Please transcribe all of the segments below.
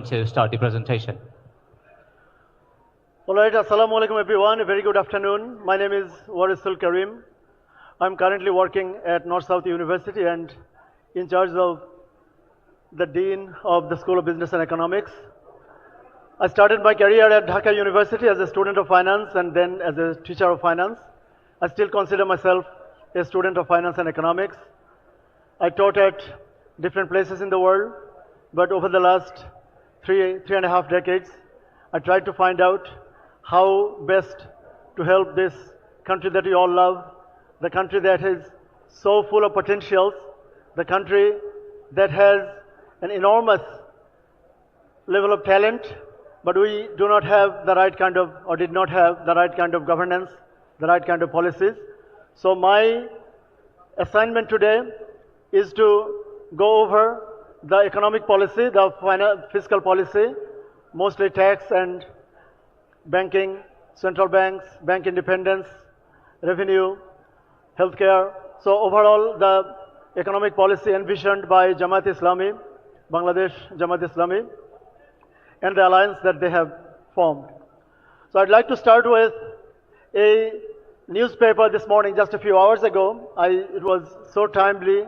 to start the presentation. All right, assalamu alaikum everyone. A very good afternoon. My name is Warisul Karim. I'm currently working at North South University and in charge of the Dean of the School of Business and Economics. I started my career at Dhaka University as a student of finance and then as a teacher of finance. I still consider myself a student of finance and economics. I taught at different places in the world, but over the last three and a half decades, I tried to find out how best to help this country that we all love, the country that is so full of potentials, the country that has an enormous level of talent, but we do not have the right kind of, or did not have the right kind of governance, the right kind of policies. So my assignment today is to go over the economic policy, the fiscal policy, mostly tax and banking, central banks, bank independence, revenue, healthcare. So overall, the economic policy envisioned by Jamaat Islami, Bangladesh Jamaat Islami, and the alliance that they have formed. So I'd like to start with a newspaper this morning, just a few hours ago. It was so timely.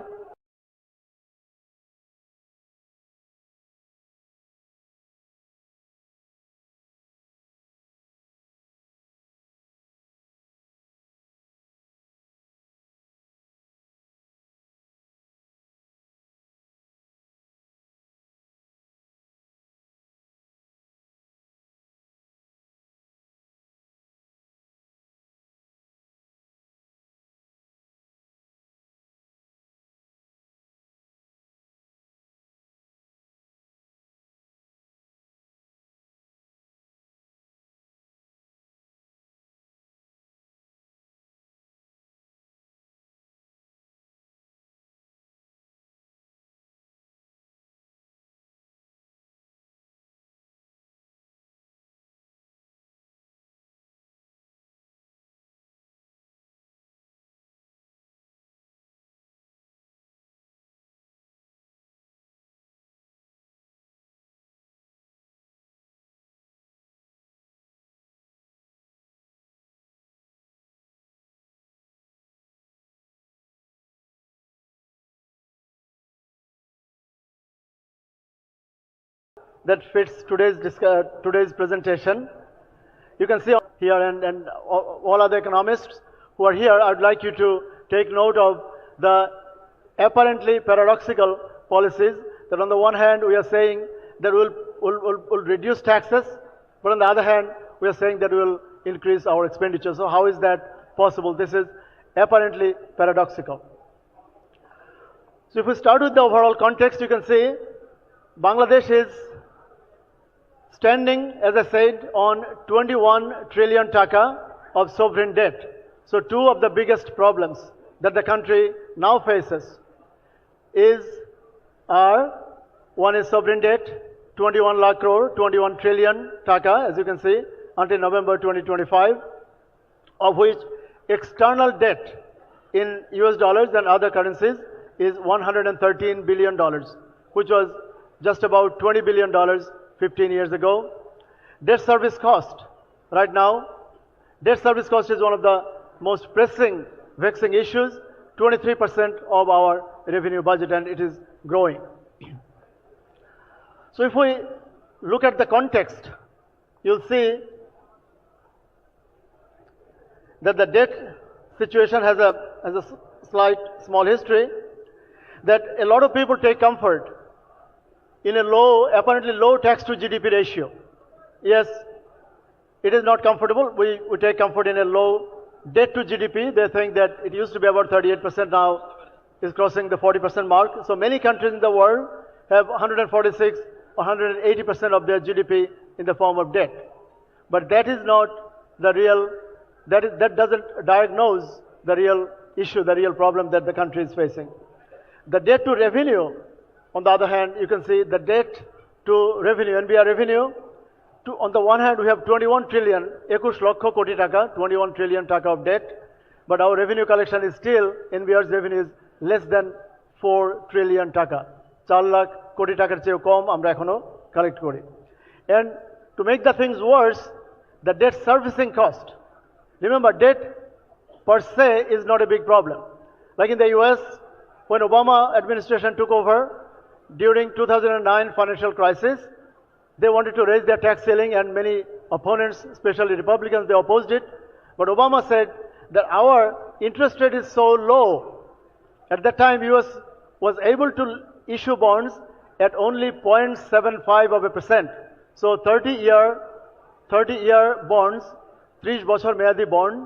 That fits today's presentation. You can see here, and all other economists who are here, I'd like you to take note of the apparently paradoxical policies that on the one hand we are saying that we'll reduce taxes, but on the other hand we are saying that we will increase our expenditure. So how is that possible? This is apparently paradoxical. So if we start with the overall context, you can see Bangladesh is standing, as I said, on 21 trillion taka of sovereign debt. So two of the biggest problems that the country now faces are one is sovereign debt, 21 lakh crore, 21 trillion taka, as you can see, until November 2025, of which external debt in US dollars and other currencies is $113 billion, which was just about $20 billion 15 years ago. Debt service cost, right now, debt service cost is one of the most pressing, vexing issues, 23% of our revenue budget, and it is growing. So if we look at the context, you'll see that the debt situation has a small history, that a lot of people take comfort in a apparently low tax to GDP ratio. Yes, it is not comfortable. We take comfort in a low debt to GDP. They think that it used to be about 38%, now is crossing the 40% mark. So many countries in the world have 146 or 180% of their GDP in the form of debt. But that is not the real, that doesn't diagnose the real issue, the real problem that the country is facing. The debt to revenue, on the other hand, you can see the debt to revenue, NBR revenue, on the one hand we have 21 trillion, 21 lakh koti taka, 21 trillion taka of debt, but our revenue collection is still, NBR's revenue is less than 4 trillion taka. 4 lakh koti takar cheo kom amra ekhono collect kori. And to make the things worse, the debt servicing cost. Remember, debt per se is not a big problem. Like in the US, when Obama administration took over during 2009 financial crisis, they wanted to raise their tax ceiling, and many opponents, especially Republicans, they opposed it. But Obama said that our interest rate is so low. At that time, US was able to issue bonds at only 0.75%. So 30-year bonds, 30 বছর মেয়াদি bond,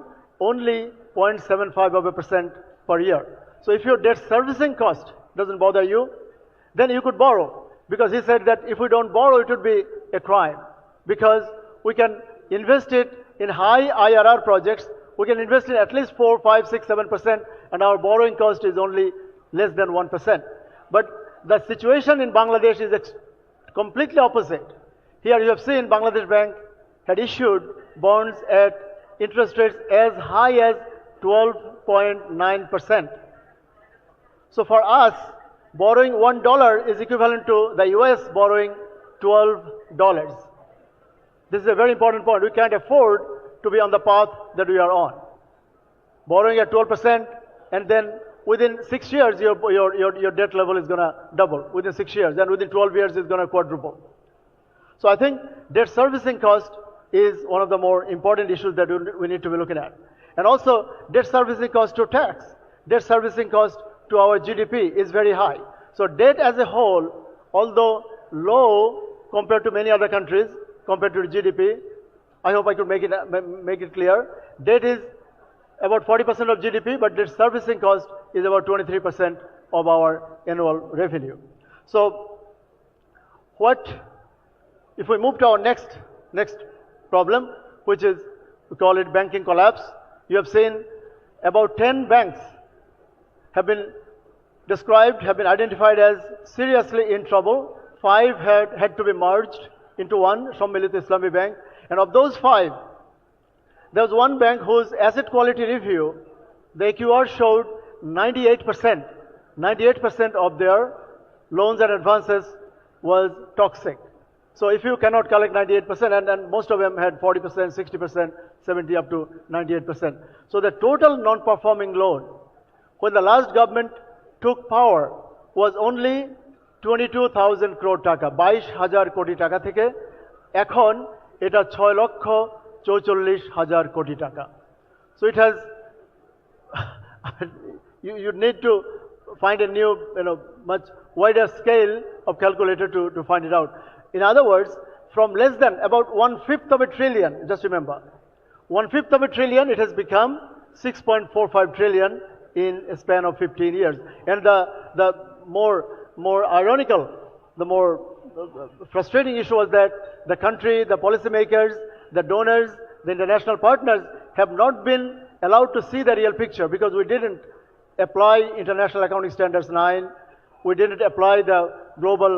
only 0.75% per year. So if your debt servicing cost doesn't bother you, then you could borrow. Because he said that if we don't borrow, it would be a crime. Because we can invest it in high IRR projects. We can invest in at least 4, 5, 6, 7%, and our borrowing cost is only less than 1%. But the situation in Bangladesh is completely opposite. Here you have seen Bangladesh Bank had issued bonds at interest rates as high as 12.9%. So for us, borrowing $1 is equivalent to the US borrowing $12. This is a very important point. We can't afford to be on the path that we are on. Borrowing at 12%, and then within 6 years, your debt level is going to double. Within 6 years, and within 12 years, it's going to quadruple. So I think debt servicing cost is one of the more important issues that we need to be looking at. And also, debt servicing cost to tax, debt servicing cost to our GDP is very high. So debt as a whole, although low compared to many other countries, compared to GDP, I hope I could make it clear, debt is about 40% of GDP, but debt servicing cost is about 23% of our annual revenue. So if we move to our next problem, which is, we call it banking collapse. You have seen about 10 banks have been described, have been identified as seriously in trouble. 5 had to be merged into one, Sammilit Islami Bank. And of those 5, there was one bank whose asset quality review, the AQR showed 98% of their loans and advances was toxic. So if you cannot collect 98%, and most of them had 40%, 60%, 70 up to 98%. So the total non-performing loan, when the last government took power, was only 22,000 crore taka, 22,000 কোটি টাকা থেকে এখন এটা 6,44,000 কোটি টাকা. So it has, you need to find a new, much wider scale of calculator to find it out. In other words, from less than about 1/5 of a trillion, just remember, 1/5 of a trillion, it has become 6.45 trillion in a span of 15 years. And the more ironical, the more frustrating issue was that the country, the policymakers, the donors, the international partners have not been allowed to see the real picture, because we didn't apply International Accounting Standards 9, we didn't apply the global,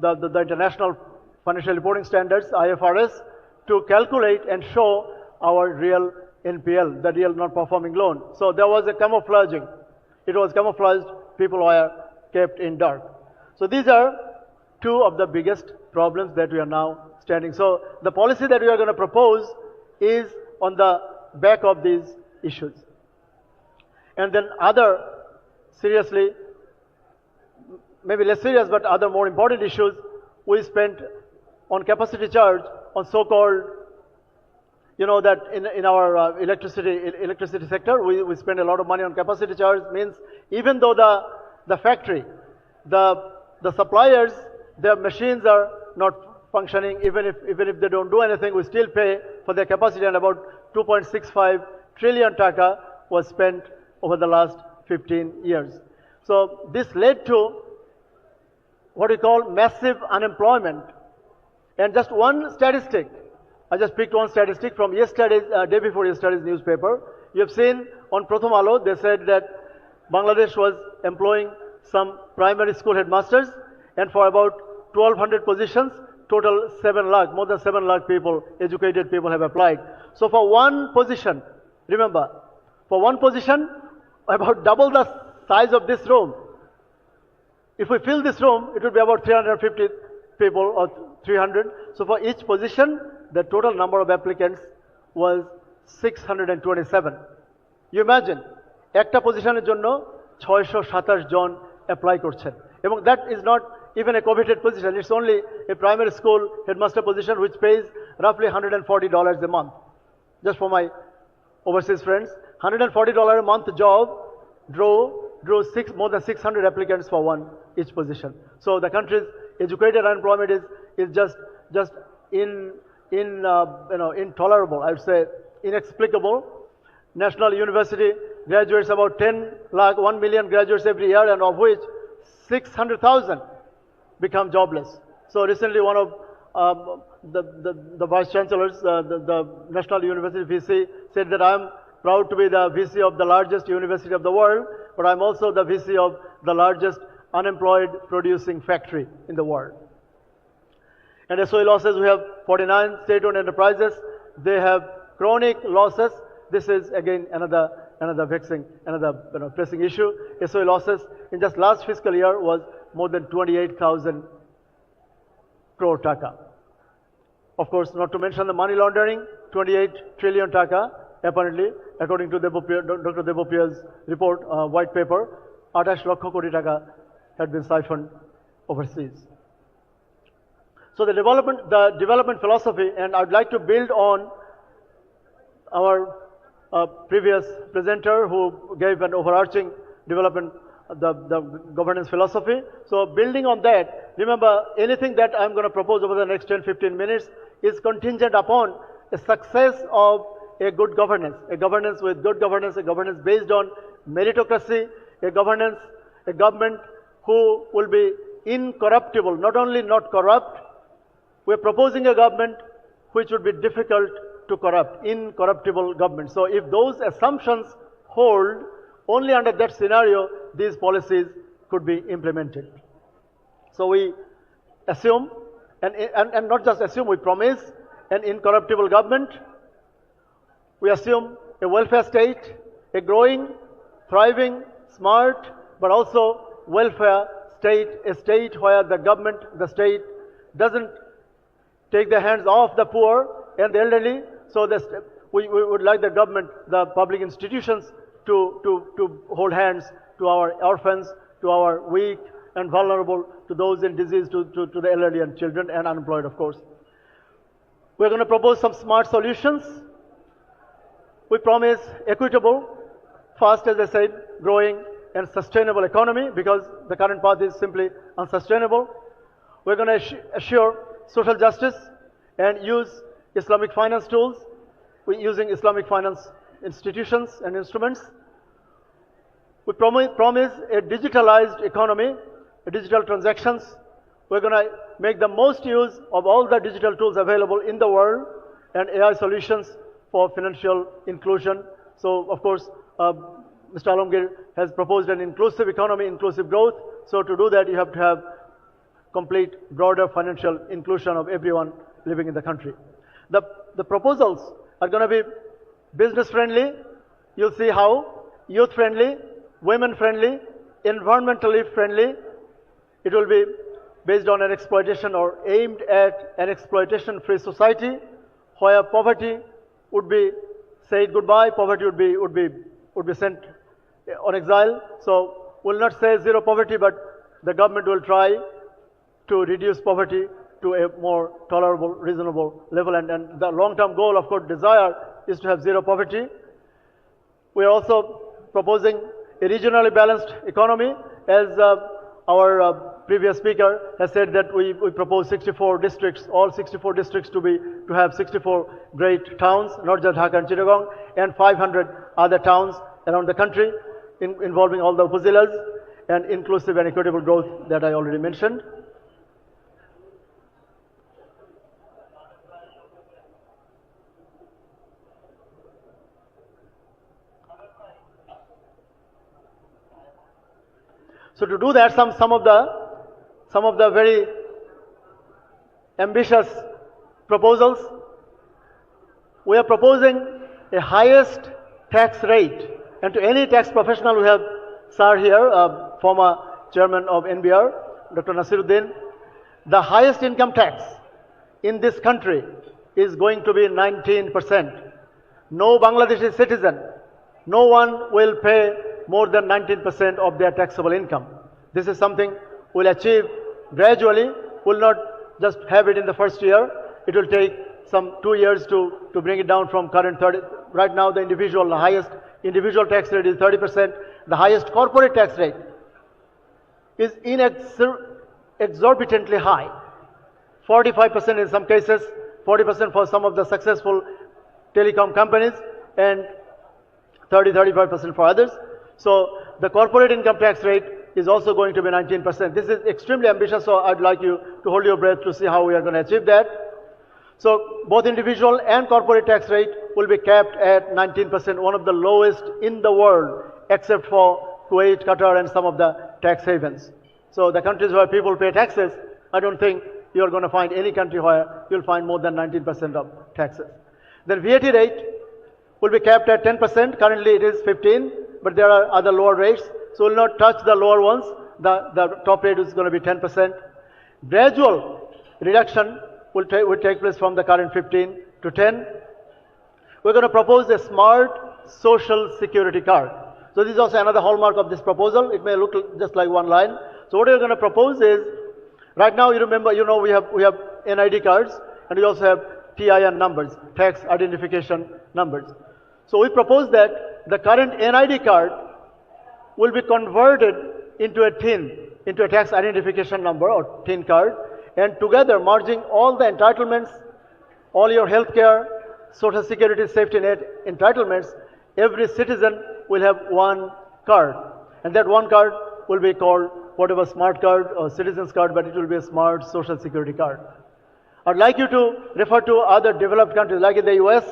the International Financial Reporting Standards, IFRS, to calculate and show our real NPL, the real non-performing loan. So there was a camouflaging. It was camouflaged, people were kept in dark. So these are 2 of the biggest problems that we are now standing. So the policy that we are going to propose is on the back of these issues. And then other, seriously, maybe less serious, but other more important issues, we spent on capacity charge, on so-called, that in our electricity sector, we spend a lot of money on capacity charge. Means even though the factory, the suppliers, their machines are not functioning, even if they don't do anything, we still pay for their capacity, and about 2.65 trillion taka was spent over the last 15 years. So this led to what we call massive unemployment. And just one statistic, I just picked one statistic from day before yesterday's newspaper. You have seen on Pratham Alo, they said that Bangladesh was employing some primary school headmasters, and for about 1,200 positions, total 7 lakh, more than 7 lakh people, educated people have applied. So for one position, remember, for one position, about double the size of this room. If we fill this room, it would be about 350 people or 300. So for each position, the total number of applicants was 627. You imagine, একটা পজিশনের জন্য 627 জন apply করছেন, এবং that is not even a coveted position. It's only a primary school headmaster position which pays roughly $140 a month. Just for my overseas friends, $140 a month job drew more than 600 applicants for each position. So the country's educated unemployment is just intolerable. I would say inexplicable. National university graduates about 1 million graduates every year, and of which 600,000 become jobless. So recently, one of the vice chancellors, the National University VC, said that I am proud to be the VC of the largest university of the world, but I'm also the VC of the largest unemployed producing factory in the world. And SOE losses, we have 49 state-owned enterprises. They have chronic losses. This is again another vexing, pressing issue. SOE losses in just last fiscal year was more than 28,000 crore taka. Of course, not to mention the money laundering, 28 trillion taka, apparently, according to Dr. Devopriya's report, white paper, 28 lakh koti taka had been siphoned overseas. So the development philosophy, and I'd like to build on our previous presenter who gave an overarching development, the governance philosophy. So building on that, remember, anything that I'm going to propose over the next 10-15 minutes is contingent upon a success of a good governance, a governance with good governance, a governance based on meritocracy, a government who will be incorruptible, not only not corrupt. We're proposing a government which would be difficult to corrupt, incorruptible government. So if those assumptions hold, only under that scenario, these policies could be implemented. So we assume, and not just assume, we promise an incorruptible government. We assume a welfare state, a growing, thriving, smart, but also welfare state, a state where the state doesn't take their hands off the poor and the elderly. So we would like the government, the public institutions to hold hands to our orphans, to our weak and vulnerable, to those in disease, to the elderly and children and unemployed, of course. We're going to propose some smart solutions. We promise equitable, fast, as I said, growing and sustainable economy, because the current path is simply unsustainable. We're going to assure social justice and use Islamic finance tools. We're using Islamic finance institutions and instruments. We promise a digitalized economy, digital transactions. We're going to make the most use of all the digital tools available in the world, and AI solutions for financial inclusion. So, of course, Mr. Alamgir has proposed an inclusive economy, inclusive growth. So to do that, you have to have complete, broader financial inclusion of everyone living in the country. The proposals are going to be business friendly. You'll see how. Youth friendly, women friendly, environmentally friendly. It will be based on an exploitation or aimed at an exploitation free society where poverty would be said goodbye, poverty would be sent on exile. So we'll not say zero poverty, but the government will try to reduce poverty to a more tolerable, reasonable level. And the long-term goal, of course, desire is to have zero poverty. We are also proposing a regionally balanced economy. As our previous speaker has said, that we propose 64 districts, all 64 districts to have 64 great towns, not just Dhaka and Chittagong, and 500 other towns around the country, involving all the upazilas, and inclusive and equitable growth that I already mentioned. So to do that, some of the very ambitious proposals, we are proposing a highest tax rate. And to any tax professional, we have Sir here, former chairman of NBR, Dr. Nasiruddin. The highest income tax in this country is going to be 19%. No Bangladeshi citizen, no one will pay more than 19% of their taxable income. This is something we'll achieve gradually. We'll not just have it in the first year. It will take some 2 years to bring it down from current 30. Right now, the highest individual tax rate is 30%. The highest corporate tax rate is exorbitantly high. 45% in some cases, 40% for some of the successful telecom companies, and 35% for others. So the corporate income tax rate is also going to be 19%. This is extremely ambitious, so I'd like you to hold your breath to see how we are going to achieve that. So both individual and corporate tax rate will be capped at 19%, one of the lowest in the world, except for Kuwait, Qatar, and some of the tax havens. So the countries where people pay taxes, I don't think you're going to find any country where you'll find more than 19% of taxes. Then VAT rate will be capped at 10%. Currently it is 15%, but there are other lower rates. So we'll not touch the lower ones. The top rate is going to be 10%. Gradual reduction will take place from the current 15 to 10. We're going to propose a smart social security card. So this is also another hallmark of this proposal. It may look just like one line. So what we're going to propose is, right now you know we have NID cards, and we also have TIN numbers, tax identification numbers. So we propose that the current NID card will be converted into a TIN, into a tax identification number or TIN card, and together merging all the entitlements, all your healthcare, social security safety net entitlements, every citizen will have one card. And that one card will be called whatever smart card or citizens card, but it will be a smart social security card. I'd like you to refer to other developed countries, like in the US,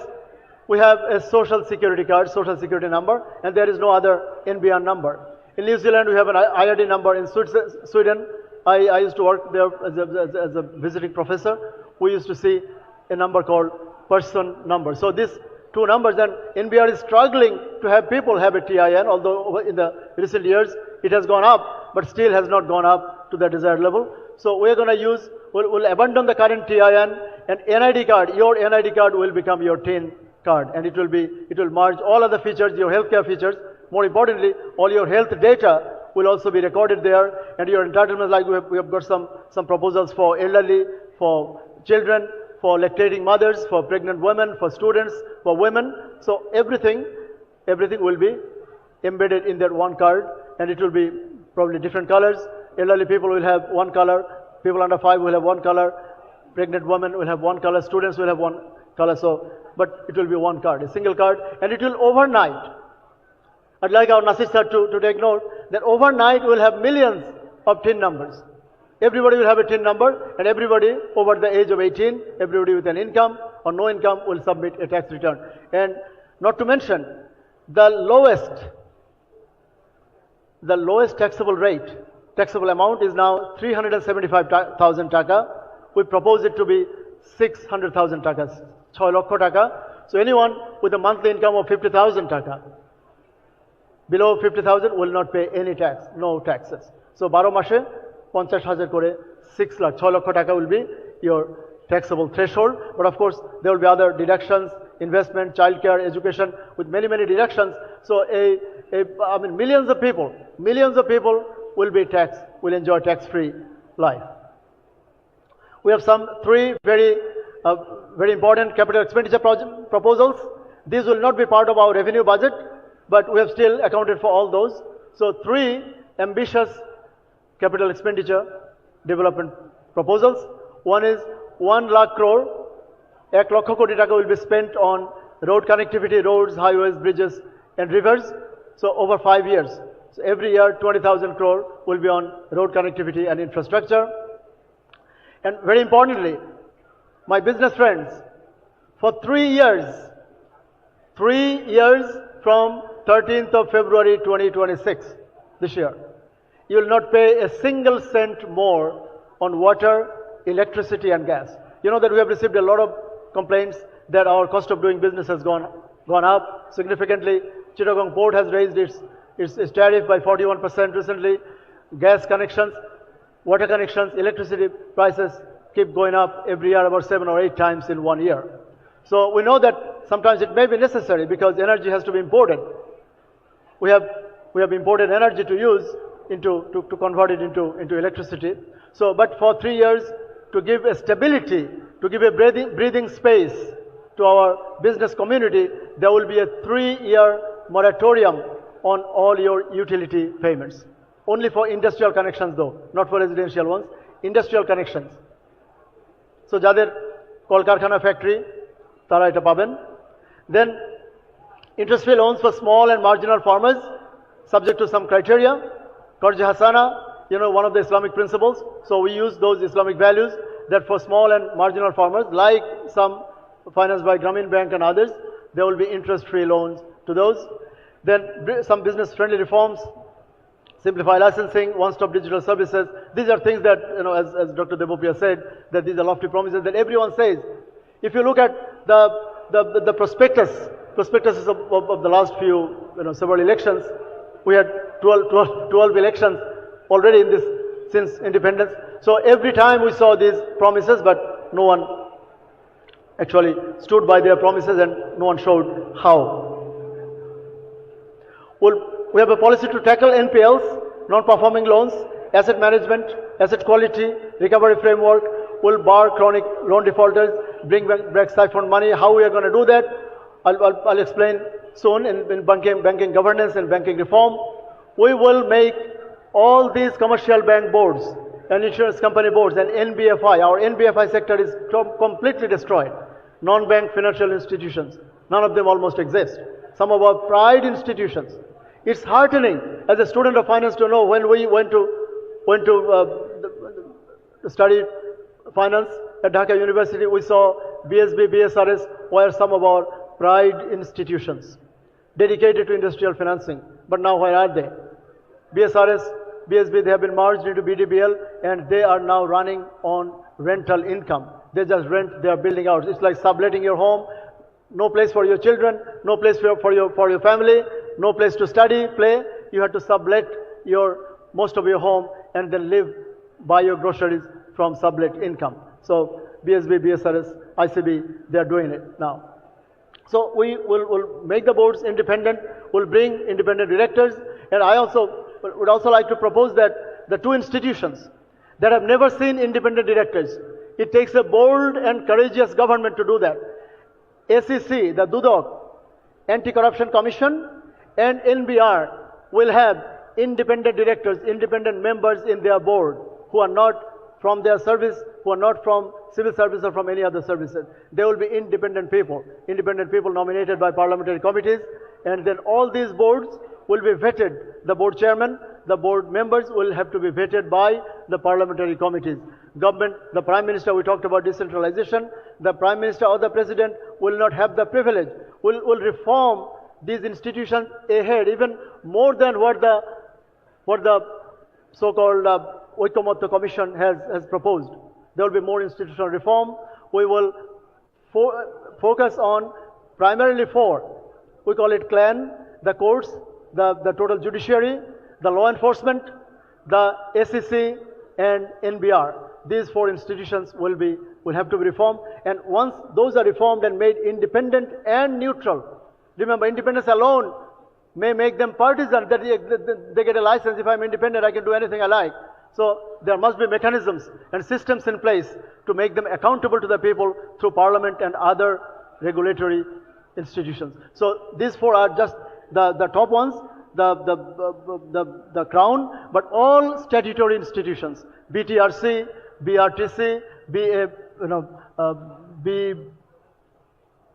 we have a social security card, social security number, and there is no other NBN number. In New Zealand, we have an IRD number. In Sweden, I used to work there as a visiting professor. We used to see a number called person number. So these two numbers, and NBR is struggling to have people have a TIN, although in the recent years it has gone up, but still has not gone up to the desired level. So we're going to we'll abandon the current TIN, and NID card, your NID card will become your TIN card, and it will merge all other features, your healthcare features. More importantly, all your health data will also be recorded there, and your entitlements, like we have got some proposals for elderly, for children, for lactating mothers, for pregnant women, for students, for women. So everything will be embedded in that one card, and it will be probably different colors. Elderly people will have one color, people under 5 will have one color, pregnant women will have one color, students will have one color. So, but it will be one card, a single card, and it will overnight. I'd like our Nasir sir to take note that overnight we'll have millions of TIN numbers. Everybody will have a TIN number, and everybody over the age of 18, everybody with an income or no income will submit a tax return. And not to mention, the lowest taxable amount is now 375,000 taka. We propose it to be 600,000 takas, 6 lakh taka. So anyone with a monthly income of 50,000 taka, below 50,000 will not pay any tax, no taxes. So 12 mashe 50,000 kore 6 lakh, 6 lakh taka will be your taxable threshold. But of course, there will be other deductions, investment, childcare, education, with many deductions. So I mean, millions of people will enjoy tax-free life. We have some 3 very important capital expenditure proposals. These will not be part of our revenue budget, but we have still accounted for all those. So 3 ambitious capital expenditure development proposals. One is 1 lakh crore, 1 lakh koti taka will be spent on road connectivity, roads, highways, bridges, and rivers. So over 5 years. So every year 20,000 crore will be on road connectivity and infrastructure. And very importantly, my business friends, for 3 years from 13th of February 2026, this year, you will not pay a single cent more on water, electricity, and gas. You know that we have received a lot of complaints that our cost of doing business has gone up significantly. Chittagong Port has raised its tariff by 41% recently. Gas connections, water connections, electricity prices keep going up every year about 7 or 8 times in 1 year. So we know that sometimes it may be necessary because energy has to be imported. We have imported energy to use to convert it into electricity. So, but for 3 years, to give a stability, to give a breathing space to our business community, there will be a 3-year moratorium on all your utility payments. Only for industrial connections though, not for residential ones, industrial connections. So যাদের কলকারখানা factory, তারা এটা পাবেন. Then interest-free loans for small and marginal farmers, subject to some criteria. Qarja Hasana, you know, one of the Islamic principles. So we use those Islamic values that for small and marginal farmers, like some financed by Grameen Bank and others, there will be interest-free loans to those. Then some business-friendly reforms, simplify licensing, one-stop digital services. These are things that, you know, as Dr. Devopia said, that these are lofty promises that everyone says. If you look at the prospectuses of the last few, you know, several elections, we had 12 elections already in this since independence. So every time we saw these promises, but no one actually stood by their promises and no one showed how. We have a policy to tackle NPLs, non-performing loans, asset management, asset quality, recovery framework, will bar chronic loan defaulters, bring back siphoned money. How we are going to do that, I'll explain soon in banking governance and banking reform. We will make all these commercial bank boards and insurance company boards and NBFI, our NBFI sector is completely destroyed. Non-bank financial institutions, none of them almost exist. Some of our pride institutions. It's heartening as a student of finance to know when we went to study finance at Dhaka University, we saw BSB, BSRS were some of our pride institutions dedicated to industrial financing. But now where are they? BSRS, BSB, they have been merged into BDBL and they are now running on rental income. They just rent their building out. It's like subletting your home, no place for your children, no place for your family, no place to study, play. You have to sublet most of your home and then live, buy your groceries from sublet income. So BSB, BSRS, ICB, they are doing it now. So we will make the boards independent, we'll bring independent directors, and I would also like to propose that the two institutions that have never seen independent directors, it takes a bold and courageous government to do that. ACC, the Dudok, Anti-Corruption Commission, and NBR will have independent directors, independent members in their board who are not from their service, who are not from civil service or from any other services. They will be independent people nominated by parliamentary committees, and then all these boards will be vetted. The board chairman, the board members will have to be vetted by the parliamentary committees. Government, the Prime Minister, we talked about decentralization, the Prime Minister or the President will not have the privilege, will reform these institutions ahead, even more than what the so-called Oikomoto Commission has proposed. There will be more institutional reform. We will focus on primarily 4. We call it clan, the courts, the total judiciary, the law enforcement, the SEC, and NBR. These 4 institutions will have to be reformed. And once those are reformed and made independent and neutral, remember, independence alone may make them partisan, that they get a license. If I'm independent, I can do anything I like. So there must be mechanisms and systems in place to make them accountable to the people through parliament and other regulatory institutions. So these 4 are just the top ones, the crown, but all statutory institutions, BTRC, BRTC,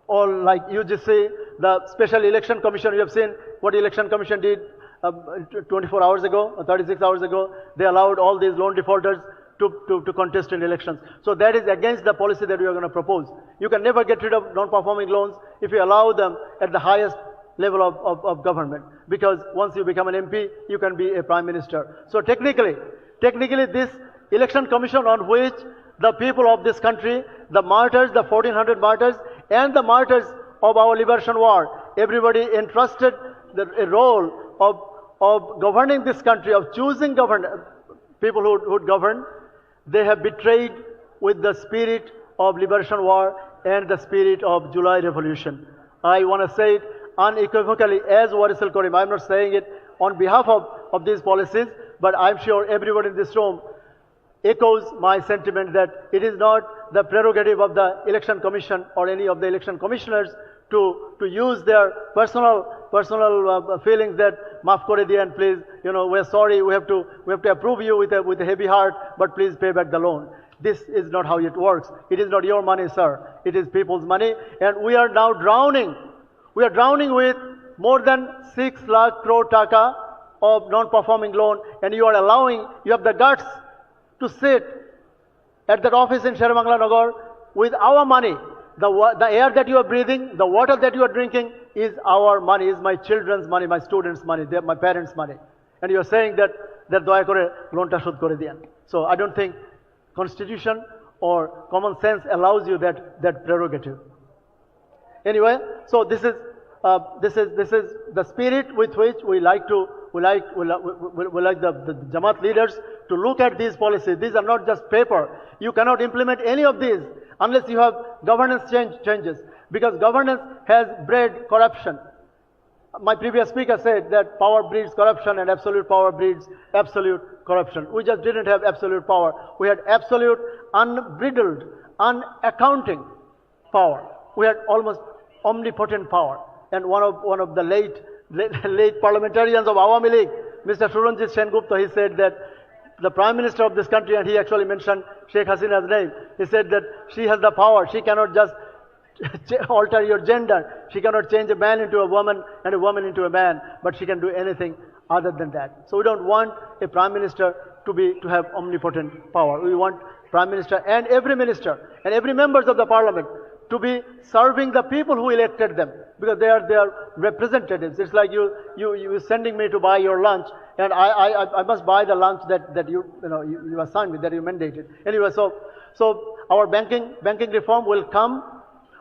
all like UGC, the Special Election Commission. You have seen what the Election Commission did 24 hours ago, or 36 hours ago. They allowed all these loan defaulters to contest in elections. So that is against the policy that we are going to propose. You can never get rid of non-performing loans if you allow them at the highest level of government, because once you become an MP, you can be a Prime Minister. So technically this Election Commission on which the people of this country, the martyrs, the 1400 martyrs, and the martyrs of our liberation war, everybody entrusted a role of governing this country, of choosing people who would govern, they have betrayed with the spirit of liberation war and the spirit of July revolution. I want to say it unequivocally as Warisul Karim. I'm not saying it on behalf of these policies, but I'm sure everyone in this room echoes my sentiment that it is not the prerogative of the election commission or any of the election commissioners to use their personal feelings that maaf kore diyan, please, we're sorry, we have to approve you with a heavy heart, but please pay back the loan. This is not how it works. It is not your money, sir. It is people's money, and we are now drowning. We are drowning with more than 6 lakh crore taka of non-performing loan, and you have the guts to sit at that office in Bangla Nagar with our money. The air that you are breathing, the water that you are drinking is our money, is my children's money, my students' money, my parents' money. And you are saying that doya kore loan ta shod kore diyan. So I don't think Constitution or common sense allows you that prerogative. Anyway, so this is the spirit with which we like the Jamaat leaders to look at these policies. These are not just paper. You cannot implement any of these unless you have governance changes, because governance has bred corruption. My previous speaker said that power breeds corruption and absolute power breeds absolute corruption. We just didn't have absolute power. We had absolute, unbridled, unaccounting power. We had almost omnipotent power. And one of the late parliamentarians of Awami League, Mr. Suranjit Sengupta, he said that the Prime Minister of this country, and he actually mentioned Sheikh Hasina's name, he said that she has the power. She cannot just alter your gender. She cannot change a man into a woman and a woman into a man, but she can do anything other than that. So we don't want a Prime Minister to have omnipotent power. We want Prime Minister and every minister and every members of the Parliament to be serving the people who elected them, because they are representatives. It's like you sending me to buy your lunch, and I must buy the lunch that you assigned me, that you mandated. Anyway, so our banking reform will come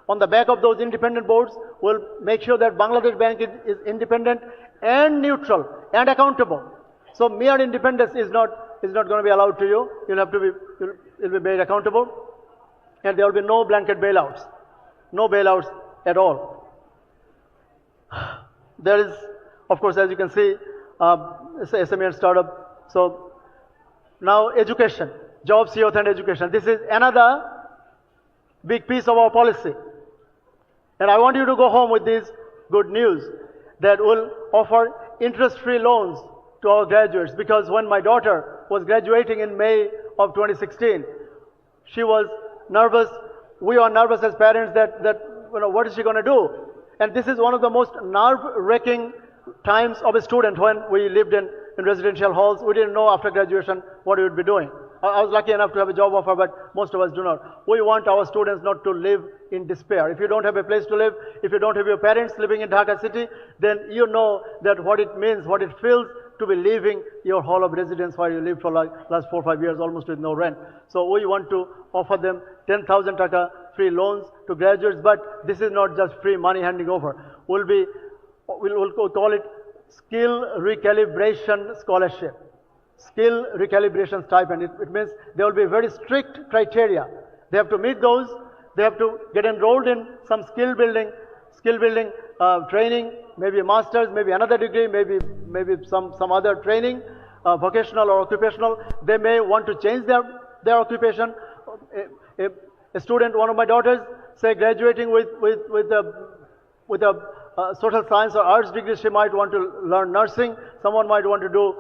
on the back of those independent boards. We'll make sure that Bangladesh Bank is independent and neutral and accountable. So mere independence is not going to be allowed to you. You'll be made accountable, and there will be no blanket bailouts. No bailouts at all. There is, of course, as you can see, it's a SME and startup. So now education, jobs, youth and education. This is another big piece of our policy. And I want you to go home with this good news that will offer interest-free loans to our graduates, because when my daughter was graduating in May of 2016, she was nervous. We are nervous as parents that what is she going to do? And this is one of the most nerve-wracking times of a student. When we lived in residential halls, we didn't know after graduation what we would be doing. I was lucky enough to have a job offer, but most of us do not. We want our students not to live in despair. If you don't have a place to live, if you don't have your parents living in Dhaka city, then you know that what it means, what it feels to be leaving your hall of residence where you lived for like last 4 or 5 years almost with no rent. So we want to offer them 10,000 taka free loans to graduates, but this is not just free money handing over. We'll call it skill recalibration scholarship. Skill recalibration stipend. It means there will be very strict criteria. They have to meet those. They have to get enrolled in some skill building training, maybe a master's, maybe another degree, maybe some other training, vocational or occupational. They may want to change their occupation. A student, one of my daughters, say graduating with a social science or arts degree, she might want to learn nursing. Someone might want to do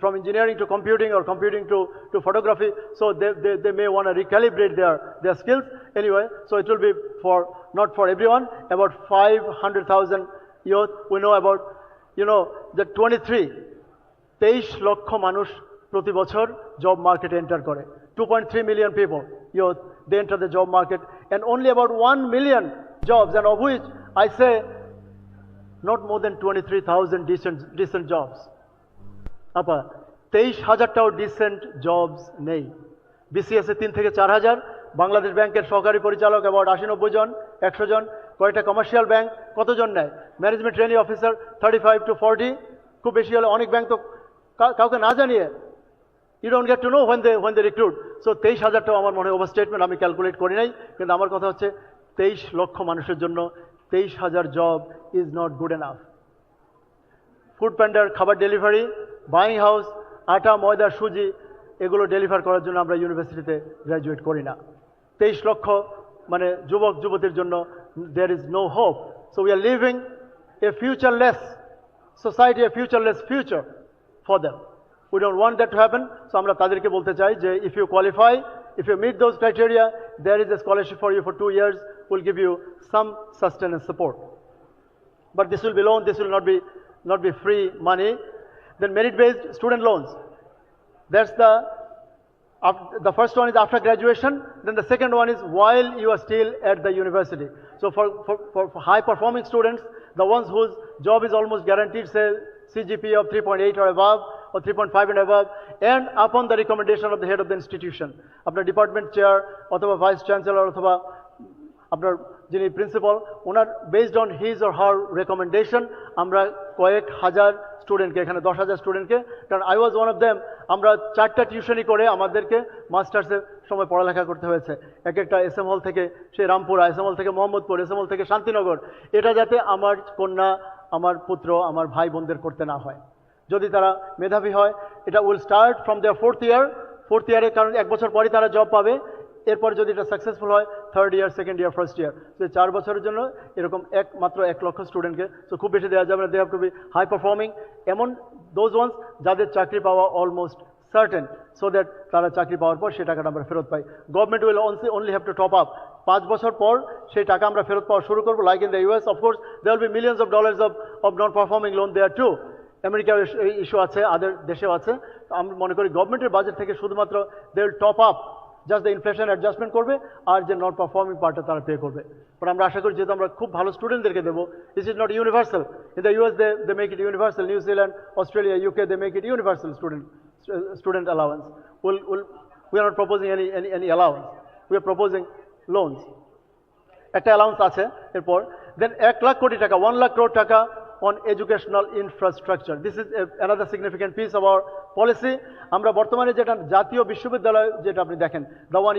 from engineering to computing or computing to photography. So they may want to recalibrate their skills. Anyway, so it will be not for everyone, about 500,000 youth. We know about, the 23 লক্ষ মানুষ প্রতি বছর job market enter করে. 2.3 million people, youth, they enter the job market, and only about 1 million jobs, and of which I say not more than 23,000 decent jobs. আপা 23,000টাও dissent jobs নেই। BCS এ 3 থেকে 4,000, বাংলাদেশ ব্যাংকের সহকারী পরিচালক অ্যাবাউট 80-90 জন, 100 জন, কয়টা কমার্শিয়াল ব্যাংক কতজন নেয়? ম্যানেজমেন্ট ট্রেনিং অফিসার 35 to 40, খুব বেশি হলে অনেক ব্যাংক তো কাউকে না জানিয়ে You don't get to know when they recruit. So 23,000 টাও আমার মনে হয় ওভারস্টেটমেন্ট, আমি ক্যালকুলেট করি নাই, কিন্তু আমার কথা হচ্ছে 23 লক্ষ মানুষের জন্য 23,000 job is not good enough. ফুড প্যান্ডার, খাবার ডেলিভারি, বাইং হাউস, আটা ময়দা সুজি এগুলো ডেলিভার করার জন্য আমরা ইউনিভার্সিটিতে গ্র্যাজুয়েট করি না। 23 লক্ষ মানে যুবক যুবতীর জন্য there is no hope. So we are living a futureless society, a futureless future for them. We don't want that to happen. So আমরা তাদেরকে বলতে চাই যে if you qualify, if you meet those criteria, there is a scholarship for you for 2 years. We'll give you some sustenance support. But this will be loan. This will not be free money. Then merit-based student loans. That's the first one is after graduation. Then the second one is while you are still at the university. So for high-performing students, the ones whose job is almost guaranteed, say CGPA of 3.8 or above, or 3.5 and above, and upon the recommendation of the head of the institution, আপনার department chair অথবা vice chancellor অথবা আপনার যিনি principal, owner based on his or her recommendation আমরা কয়েক হাজার স্টুডেন্টকে, এখানে 10,000 স্টুডেন্টকে, কারণ I was one of them, আমরা 4টা টিউশনি করে আমাদেরকে মাস্টার্সের সময় পড়ালেখা করতে হয়েছে। এক একটা এসএম হল থেকে সেই রামপুরা, এসএম হল থেকে মোহাম্মদপুর, এসএম হল থেকে শান্তিনগর, এটা যাতে আমার কন্যা, আমার পুত্র, আমার ভাই বোনদের করতে না হয়। যদি তারা মেধাবী হয়, এটা will start from their fourth ইয়ারে, কারণ 1 বছর পরই তারা জব পাবে। এরপর যদি এটা সাকসেসফুল হয়, 3rd ইয়ার, 2nd ইয়ার, 1st ইয়ার, তো 4 বছরের জন্য এরকম মাত্র 1 লক্ষ স্টুডেন্টকে, তো খুব বেশি দেওয়া যাবে না। They have to be high performing, এমন দোজ ওয়ান্স যাদের চাকরি পাওয়া অলমোস্ট সার্টেন, সো দ্যাট তারা চাকরি পাওয়ার পর সেই টাকাটা আমরা ফেরত পাই। Government will only have to top up. 5 বছর পর সেই টাকা আমরা ফেরত পাওয়া শুরু করবো। Like in the US, of course there will be millions of dollars of non performing loan there too. আমেরিকার ইস্যু আছে, আদার দেশেও আছে। আমি মনে করি গভর্নমেন্টের বাজেট থেকে শুধুমাত্র they will top up, just the inflation adjustment করবে, আর যে নট পারফর্মিং পার্টটা তারা পে করবে। বাট আমরা আশা করি যেহেতু আমরা খুব ভালো স্টুডেন্টদেরকে দেবো, this is not universal. In the US they make it universal, New Zealand, Australia, UK they make it universal student allowance. We are not proposing any allowance. We are proposing loans. একটা allowance আছে। এরপর দেন 1 লাখ কোটি টাকা, 1 lakh crore টাকা on educational infrastructure. This is another significant piece of our policy. আমরা বর্তমানে যেটা জাতীয় বিশ্ববিদ্যালয় যেটা আপনি দেখেন, the one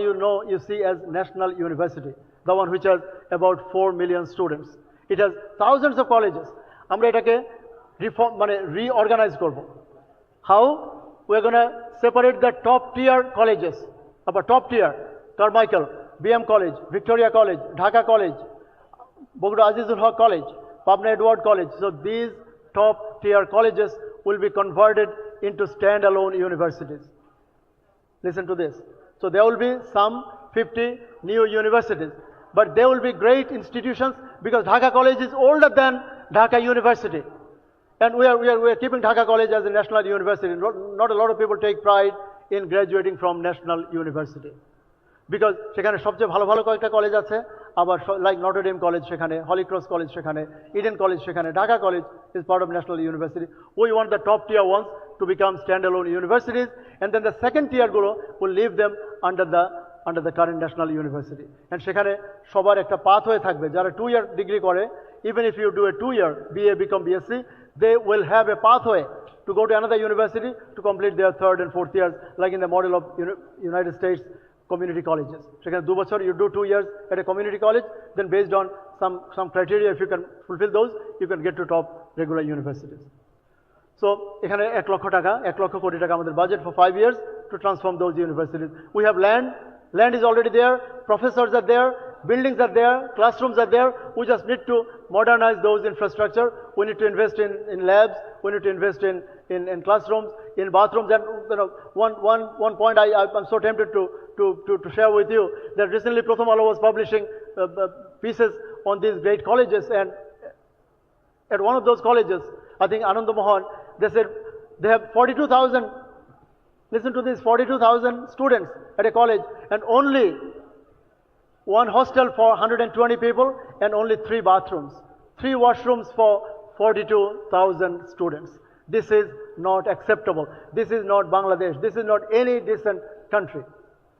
you see as national university, the one which has about 4 million students. It has thousands of colleges. আমরা এটাকে reorganize করব। How? We're going to separate the top tier colleges. About top tier, Carmichael, BM College, Victoria College, Dhaka College, Bogda Azizul Haq College, Pabna Edward College. So these top tier colleges will be converted into standalone universities. Listen to this. So there will be some 50 new universities, but they will be great institutions because Dhaka College is older than Dhaka University. And we are keeping Dhaka College as a national university. Not a lot of people take pride in graduating from national university because সেখানে সবচেয়ে ভালো ভালো কয়েকটা college আছে, আবার like Notre Dame college সেখানে, Holy Cross college সেখানে, Eden college সেখানে, Dhaka college is part of national university. We want the top tier ones to become standalone universities, and then the second tier গুলো will leave them under the current national university. And সেখানে সবার একটা pathway থাকবে। যারা 2-year degree করে, even if you do a 2-year BA become BSc, they will have a pathway to go to another university to complete their 3rd and 4th years, like in the model of United States community colleges. সেখানে 2 বছর you do 2 years at a community college, then based on some criteria, if you can fulfill those, you can get to top regular universities. So এখানে 1 লক্ষ কোটি টাকা আমাদের budget for 5 years to transform those universities. We have land is already there, professors are there, buildings are there, classrooms are there. We just need to modernize those infrastructure. We need to invest in labs. We need to invest in classrooms, in bathrooms. And one point I'm so tempted to share with you that recently Pratham Alo was publishing pieces on these great colleges, and at one of those colleges, I think Anand Mohan, they said they have 42,000. Listen to this: 42,000 students at a college, and only one hostel for 120 people, and only 3 bathrooms, 3 washrooms for 42,000 students. This is not acceptable. This is not Bangladesh. This is not any decent country.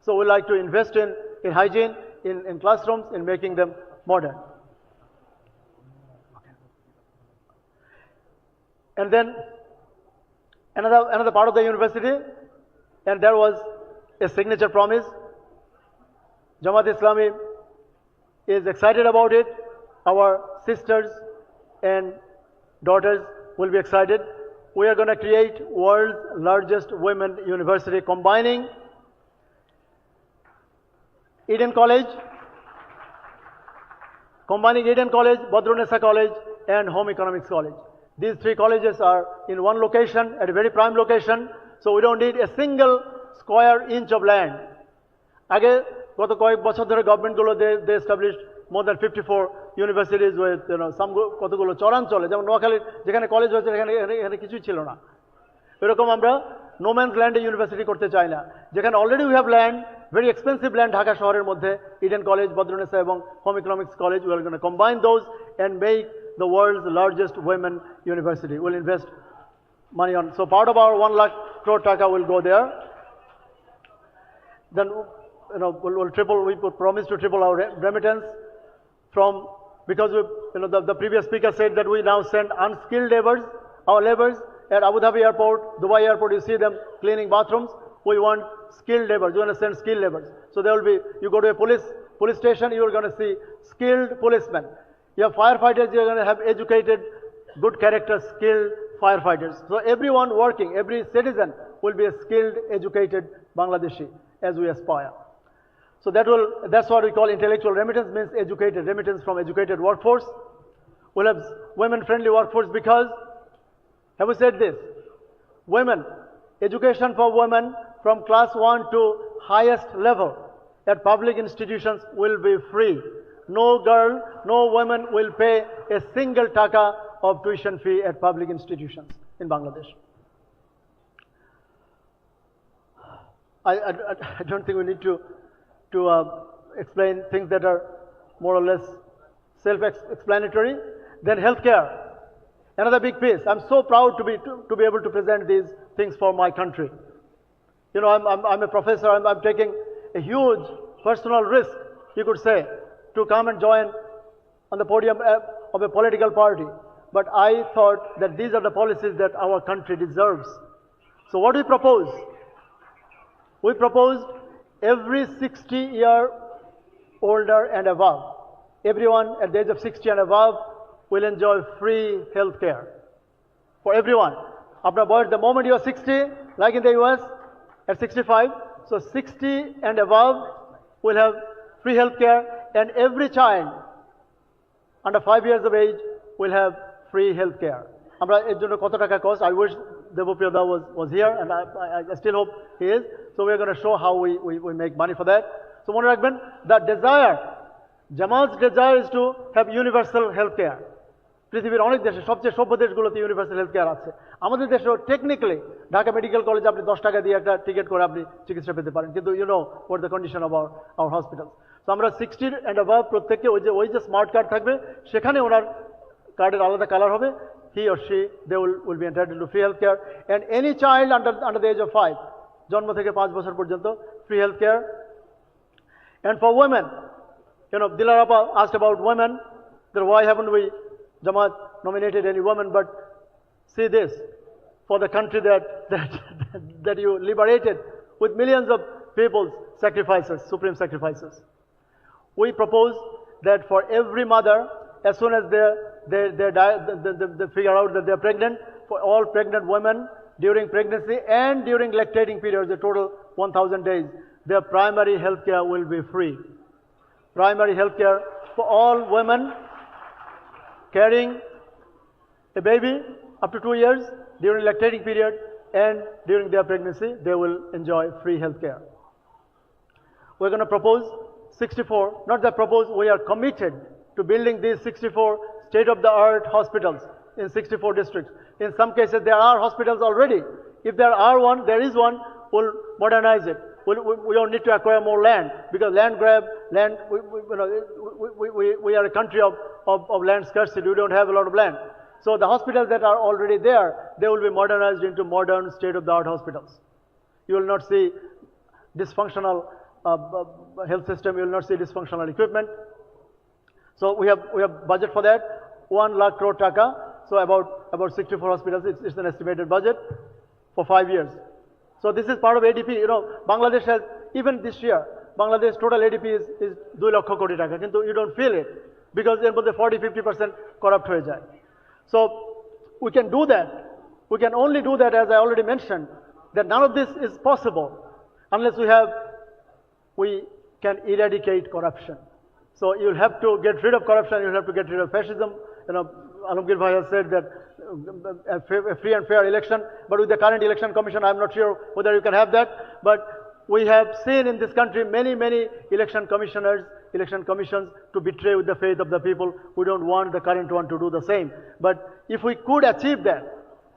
So we like to invest in hygiene, in classrooms, in making them modern. And then another part of the university And there was a signature promise. Jamaat Islami is excited about it. Our sisters and daughters will be excited. We are going to create world's largest women university, combining Eden College, Badrunessa College, and Home Economics College. These three colleges are in one location, at a very prime location, so we don't need a single square inch of land. আগে গত কয়েক বছর ধরে গভর্নমেন্টগুলো they established more than 54 universities with some কতগুলো চরাঞ্চলে, যেমন নোয়াখালীর যেখানে college হয়েছে এখানে কিছুই ছিল না। এরকম আমরা নো ম্যানস ল্যান্ডে ইউনিভার্সিটি করতে চাই না, যেখানে already we have land, very expensive land Dhaka শহরের মধ্যে, Eden College, Badrunessa এবং Home Economics College. We are going to combine those and make the world's largest women university. We'll invest money on. So part of our 1 lakh crore taka will go there. Then we'll triple. We promise to triple our remittance from, because we, the previous speaker said that we now send unskilled laborers, our laborers at Abu Dhabi airport, Dubai airport. You see them cleaning bathrooms. We want skilled laborers. You want to send skilled laborers. So there will be, you go to a police station, you are going to see skilled policemen. You have firefighters, you are going to have educated, good character, skilled firefighters. So everyone working, every citizen will be a skilled, educated Bangladeshi as we aspire. So that's what we call intellectual remittance, means educated, remittance from educated workforce. We'll have women-friendly workforce because, have we said this? Women, education for women from class 1 to highest level at public institutions will be free. No girl, no woman will pay a single taka of tuition fee at public institutions in Bangladesh. I don't think we need to explain things that are more or less self-explanatory. Then healthcare, another big piece. I'm so proud to be able to present these things for my country. I'm a professor. I'm taking a huge personal risk, you could say, to come and join on the podium of a political party. But I thought that these are the policies that our country deserves. So what do we propose? We proposed every 60-year older and above, everyone at the age of 60 and above will enjoy free health care. For everyone. The moment you are 60, like in the US, at 65, so 60 and above will have free health care, and every child under 5 years of age will have free health care. I wish Devopriya was here, and I still hope he is. So we are going to show how we make money for that. So Mone Rakhben, the desire, Jamal's desire is to have universal health care. পৃথিবীর অনেক দেশে, সবচেয়ে সভ্য দেশগুলোতে universal health care আছে। আমাদের দেশেও technically Dhaka medical কলেজে আপনি 10 টাকা দিয়ে একটা টিকিট করে আপনি চিকিৎসা পেতে পারেন, কিন্তু what the condition of our hospital. তো আমরা 60 অ্যান্ড অ্যাবাভ প্রত্যেককে ওই যে স্মার্ট কার্ড থাকবে, সেখানে ওনার কার্ডের আলাদা কালার হবে, he or she, they will be entitled to free health care, and any child under the age of 5, জন্ম থেকে 5 বছর পর্যন্ত free health care. And for women, Dilarapa asked about women, that why haven't we Jamaat nominated any woman? But see this, for the country that you liberated with millions of people's sacrifices, supreme sacrifices. We propose that for every mother, as soon as they figure out that they're pregnant, for all pregnant women during pregnancy and during lactating periods, a total 1,000 days, their primary health care will be free. Primary health care for all women carrying a baby up to 2 years during lactating period and during their pregnancy, they will enjoy free health care. We're going to propose 64, not that propose, we are committed to building these 64 state-of-the-art hospitals in 64 districts. In some cases, there are hospitals already. If there is one, we'll modernize it. We don't need to acquire more land, because we are a country of land scarcity. We don't have a lot of land. So the hospitals that are already there, they will be modernized into modern state-of-the-art hospitals. You will not see dysfunctional health system. You will not see dysfunctional equipment. So we have budget for that, 1 lakh crore taka. So about 64 hospitals. It's an estimated budget for 5 years. So this is part of ADP. You know, Bangladesh has, even this year, Bangladesh total ADP is 2 lakh koti taka. Kintu you don't feel it because then 40-50% corrupt hoye jay. So we can do that. We can only do that, as I already mentioned, that none of this is possible unless we can eradicate corruption. So you'll have to get rid of corruption, you'll have to get rid of fascism. You know, Alamgir Bhai has said that a free and fair election, but with the current election commission, I'm not sure whether you can have that. But we have seen in this country many election commissioners, election commissions to betray with the faith of the people. We don't want the current one to do the same. But if we could achieve that,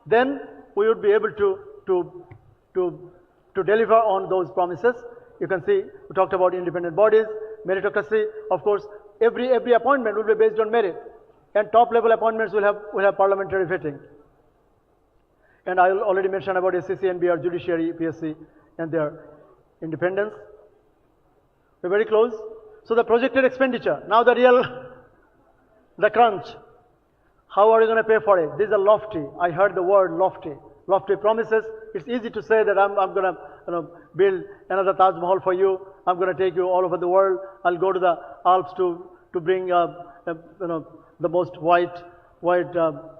then we would be able to deliver on those promises. You can see, we talked about independent bodies, meritocracy. Of course, every appointment will be based on merit, and top level appointments will have parliamentary vetting. And I already mentioned about SCC, NBR, judiciary, PSC, and their independence. We're very close. So the projected expenditure, now the crunch. How are you going to pay for it? These are lofty. I heard the word lofty. Lofty promises. It's easy to say that I'm going to build another Taj Mahal for you. I'm going to take you all over the world. I'll go to the Alps to bring the most white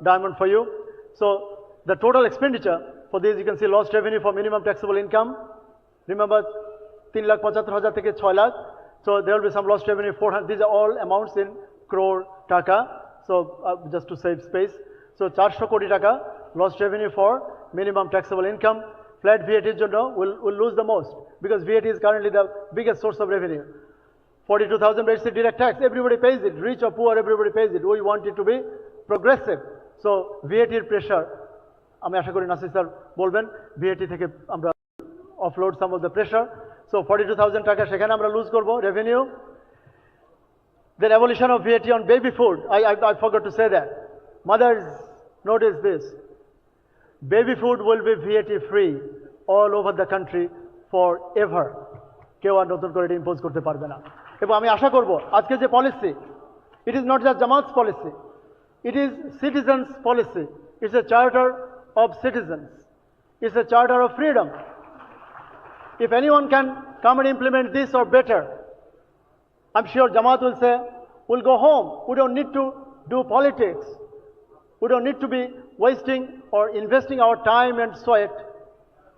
diamond for you. So the total expenditure for this, you can see lost revenue for minimum taxable income. Remember, 3,75,000 থেকে 6 lakh. So there will be some lost revenue, 400. These are all amounts in crore taka. So just to save space. So 400 koti taka lost revenue for minimum taxable income. Flat VAT will lose the most because VAT is currently the biggest source of revenue. 42,000 registered direct tax, everybody pays it. Rich or poor, everybody pays it. We want it to be progressive. So VAT pressure, আমি আশা করি Nasir sir বলবেন, VAT থেকে আমরা offload some of the pressure. So 42,000 টাকা সেখানে আমরা lose করব revenue. Then abolition of VAT on baby food. I forgot to say that. Mothers, notice this. Baby food will be VAT free all over the country forever. কেউ আর নতুন করে impose করতে পারবে না। এবং আমি আশা করব আজকে যে policy, it is not just Jamaat's policy. It is citizens' policy. It's a charter of citizens. It's a charter of freedom. If anyone can come and implement this or better, I'm sure Jamaat will say, we'll go home. We don't need to do politics. We don't need to be wasting or investing our time and sweat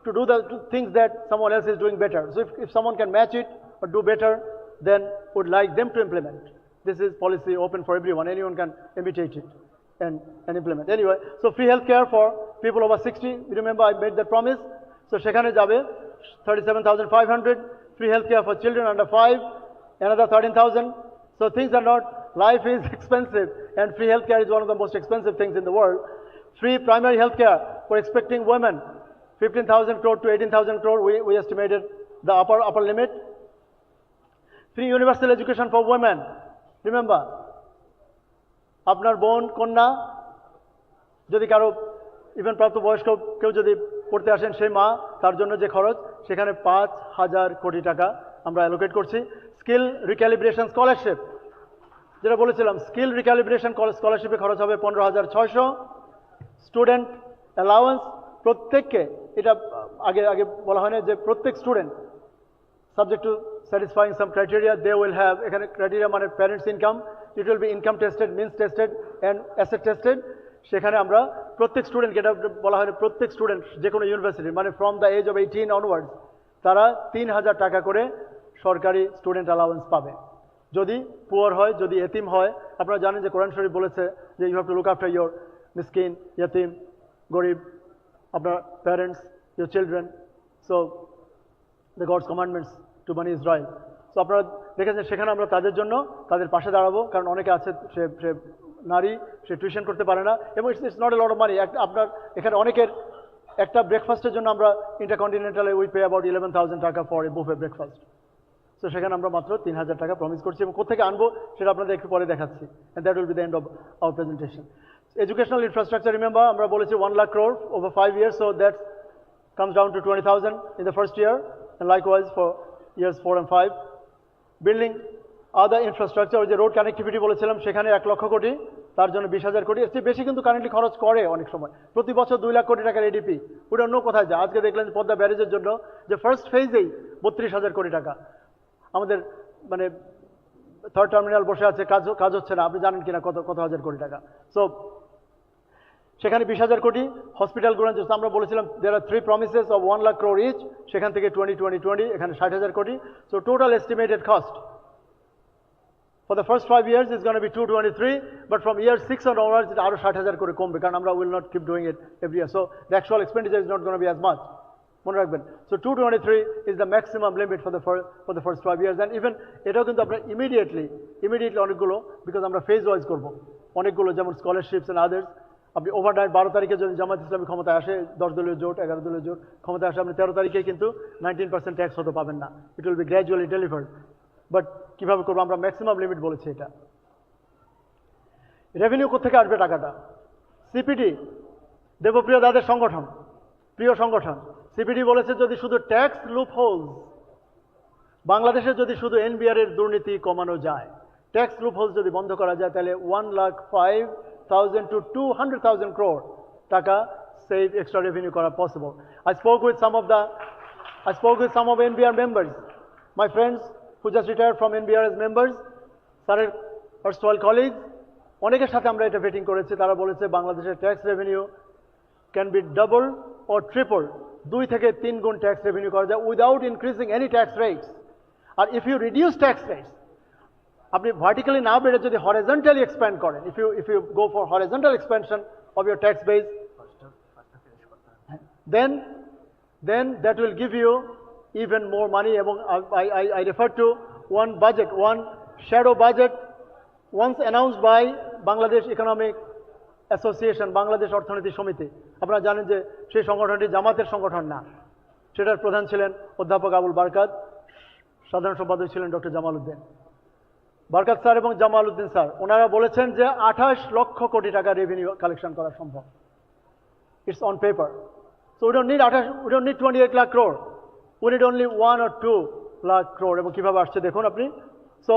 to do the things that someone else is doing better. So if someone can match it or do better, then would like them to implement. This is policy open for everyone. Anyone can imitate it and implement. Anyway, so free healthcare for people over 60. Remember, I made that promise. So সেখানে যাবে 37,500. Free healthcare for children under 5. Another 13,000. So things are not, life is expensive, and free healthcare is one of the most expensive things in the world. Free primary healthcare for expecting women, 15,000 crore to 18,000 crore, we estimated the upper limit. Free universal education for women. Remember, আপনার বোন কন্যা যদি কারো even প্রাপ্তবয়স্ক কেউ যদি পড়তে আসেন, সেই মা, তার জন্য যে খরচ, সেখানে 5,000 কোটি টাকা আমরা অ্যালোকেট করছি। স্কিল রিক্যালিব্রেশন স্কলারশিপ, যেটা বলেছিলাম, স্কিল রিক্যালিব্রেশন স্কলারশিপে খরচ হবে 15,600। স্টুডেন্ট অ্যালাউয়েন্স প্রত্যেককে, এটা আগে বলা হয় না যে প্রত্যেক student subject to satisfying some criteria, they will have, এখানে criteria মানে parents income, it will be income tested, means tested and asset tested. সেখানে আমরা প্রত্যেক স্টুডেন্টকে, এটা বলা হয় প্রত্যেক স্টুডেন্ট যে কোনো ইউনিভার্সিটি, মানে from the age of 18 onwards, তারা 3,000 টাকা করে সরকারি স্টুডেন্ট অ্যালাউয়েন্স পাবে। যদি পুয়ার হয়, যদি এতিম হয়, আপনারা জানেন যে কোরআন শরীফ বলেছে যে you have to look after your মিসকিন, ইয়াতিম, গরিব, আপনার parents, your children. So the God's commandments to Bani Israel. So আপনারা দেখেছেন সেখানে আমরা তাদের জন্য তাদের পাশে দাঁড়াবো, কারণ অনেকে আছে সে নারী, সে টিউশন করতে পারে না, এবং it's not a lot of money. আপনার এখানে অনেকের একটা ব্রেকফাস্টের জন্য আমরা ইন্টারকন্টিনেন্টালে উই পে অ্যাবাউট 11,000 টাকা for a buffet breakfast. So সেখানে আমরা মাত্র 3,000 টাকা প্রমিস করছি, এবং কোথেকে আনবো সেটা আপনাদের একটু পরে দেখাচ্ছি, and that will be the end of our presentation. Educational infrastructure, remember আমরা বলেছি 1 lakh crore over 5 years, so that comes down to 20,000 in the first year, and likewise for years 4 and 5. Building other infrastructure, ওই যে road connectivity বলেছিলাম সেখানে 1 লক্ষ কোটি, তার জন্য 20,000 কোটি। এর চেয়ে বেশি কিন্তু কারেন্টলি খরচ করে অনেক সময়, প্রতি বছর 2 লাখ কোটি টাকার এডিপি, ওটা অন্য কোথায় যায়। আজকে দেখলেন পদ্মা ব্যারেজের জন্য যে ফার্স্ট ফেজেই 32,000 কোটি টাকা, আমাদের মানে থার্ড টার্মিনাল বসে আছে, কাজ হচ্ছে না, আপনি জানেন কিনা কত হাজার কোটি টাকা। সো সেখানে 20,000 কোটি। হসপিটালগুলো আমরা বলেছিলাম there are 3 promises of 1 lakh crore each, সেখান থেকে 20 এখানে 60,000 কোটি। So total estimated cost for the first 5 years is going to be 223, but from year 6 and onwards it আরো 60,000 করে কমবে, কারণ আমরা will not keep doing it every year, so the actual expenditure is not going to be as much, মনে রাখবেন। So 223 is the maximum limit for the first 5 years, and even এটাও কিন্তু আমরা immediately অনেকগুলো, because আমরা phase wise করব অনেকগুলো, যেমন স্কলারশিপস and others। আপনি ওভারনাইট 12 তারিখে যদি জামায়াত ইসলামী ক্ষমতায় আসে, 10 দলীয় জোট 11 দলীয় জোট ক্ষমতায় আসে, আপনি 13 তারিখে কিন্তু 19% ট্যাক্স হতে পাবেন না, it will be gradually delivered. But কিভাবে করবো, আমরা ম্যাক্সিমাম লিমিট বলেছি। এটা রেভিনিউ কোথেকে আসবে টাকাটা? সিপিডি, দেবপ্রিয় দাদের সংগঠন, প্রিয় সংগঠন, সিপিডি বলেছে যদি শুধু ট্যাক্স লুপ হোলস, বাংলাদেশে যদি শুধু এনবিআর এর দুর্নীতি কমানো যায়, ট্যাক্স লুপ হোলস যদি বন্ধ করা যায়, তাহলে 1,05,000 to 200,000 crore টাকা সেভ এক্সট্রা রেভিনিউ করা possible. I spoke with some of NBR members, my friends who just retired from NBR as members, স্যারের erstwhile colleagues, অনেকের সাথে আমরা এটা ভেটিং করেছি। তারা বলেছে বাংলাদেশের tax revenue can be double or triple, 2 থেকে 3 গুণ ট্যাক্স রেভিনিউ করা যায় without increasing any tax rates. আর if you reduce tax rates, আপনি ভার্টিক্যালি না বেড়ে যদি হরিজন্টালি এক্সপ্যান্ড করেন, if you go for horizontal expansion of your tax base, then that will give you even more money. এবং I refer to one shadow budget once announced by Bangladesh Economic Association, Bangladesh অর্থনীতি সমিতি। আপনারা জানেন যে সেই সংগঠনটি জামাতের সংগঠন না, সেটার প্রধান ছিলেন অধ্যাপক আবুল বারকাত, সাধারণ সম্পাদক ছিলেন ডক্টর জামাল উদ্দিন। বারকাত স্যার এবং জামাল উদ্দিন স্যার ওনারা বলেছেন যে 28 লক্ষ কোটি টাকা রেভিনিউ কালেকশন করা সম্ভব। It's on paper. So we don't need 28 lakh crore, we need only 1 or 2 lakh crore। এবং কিভাবে আসছে দেখুন আপনি। So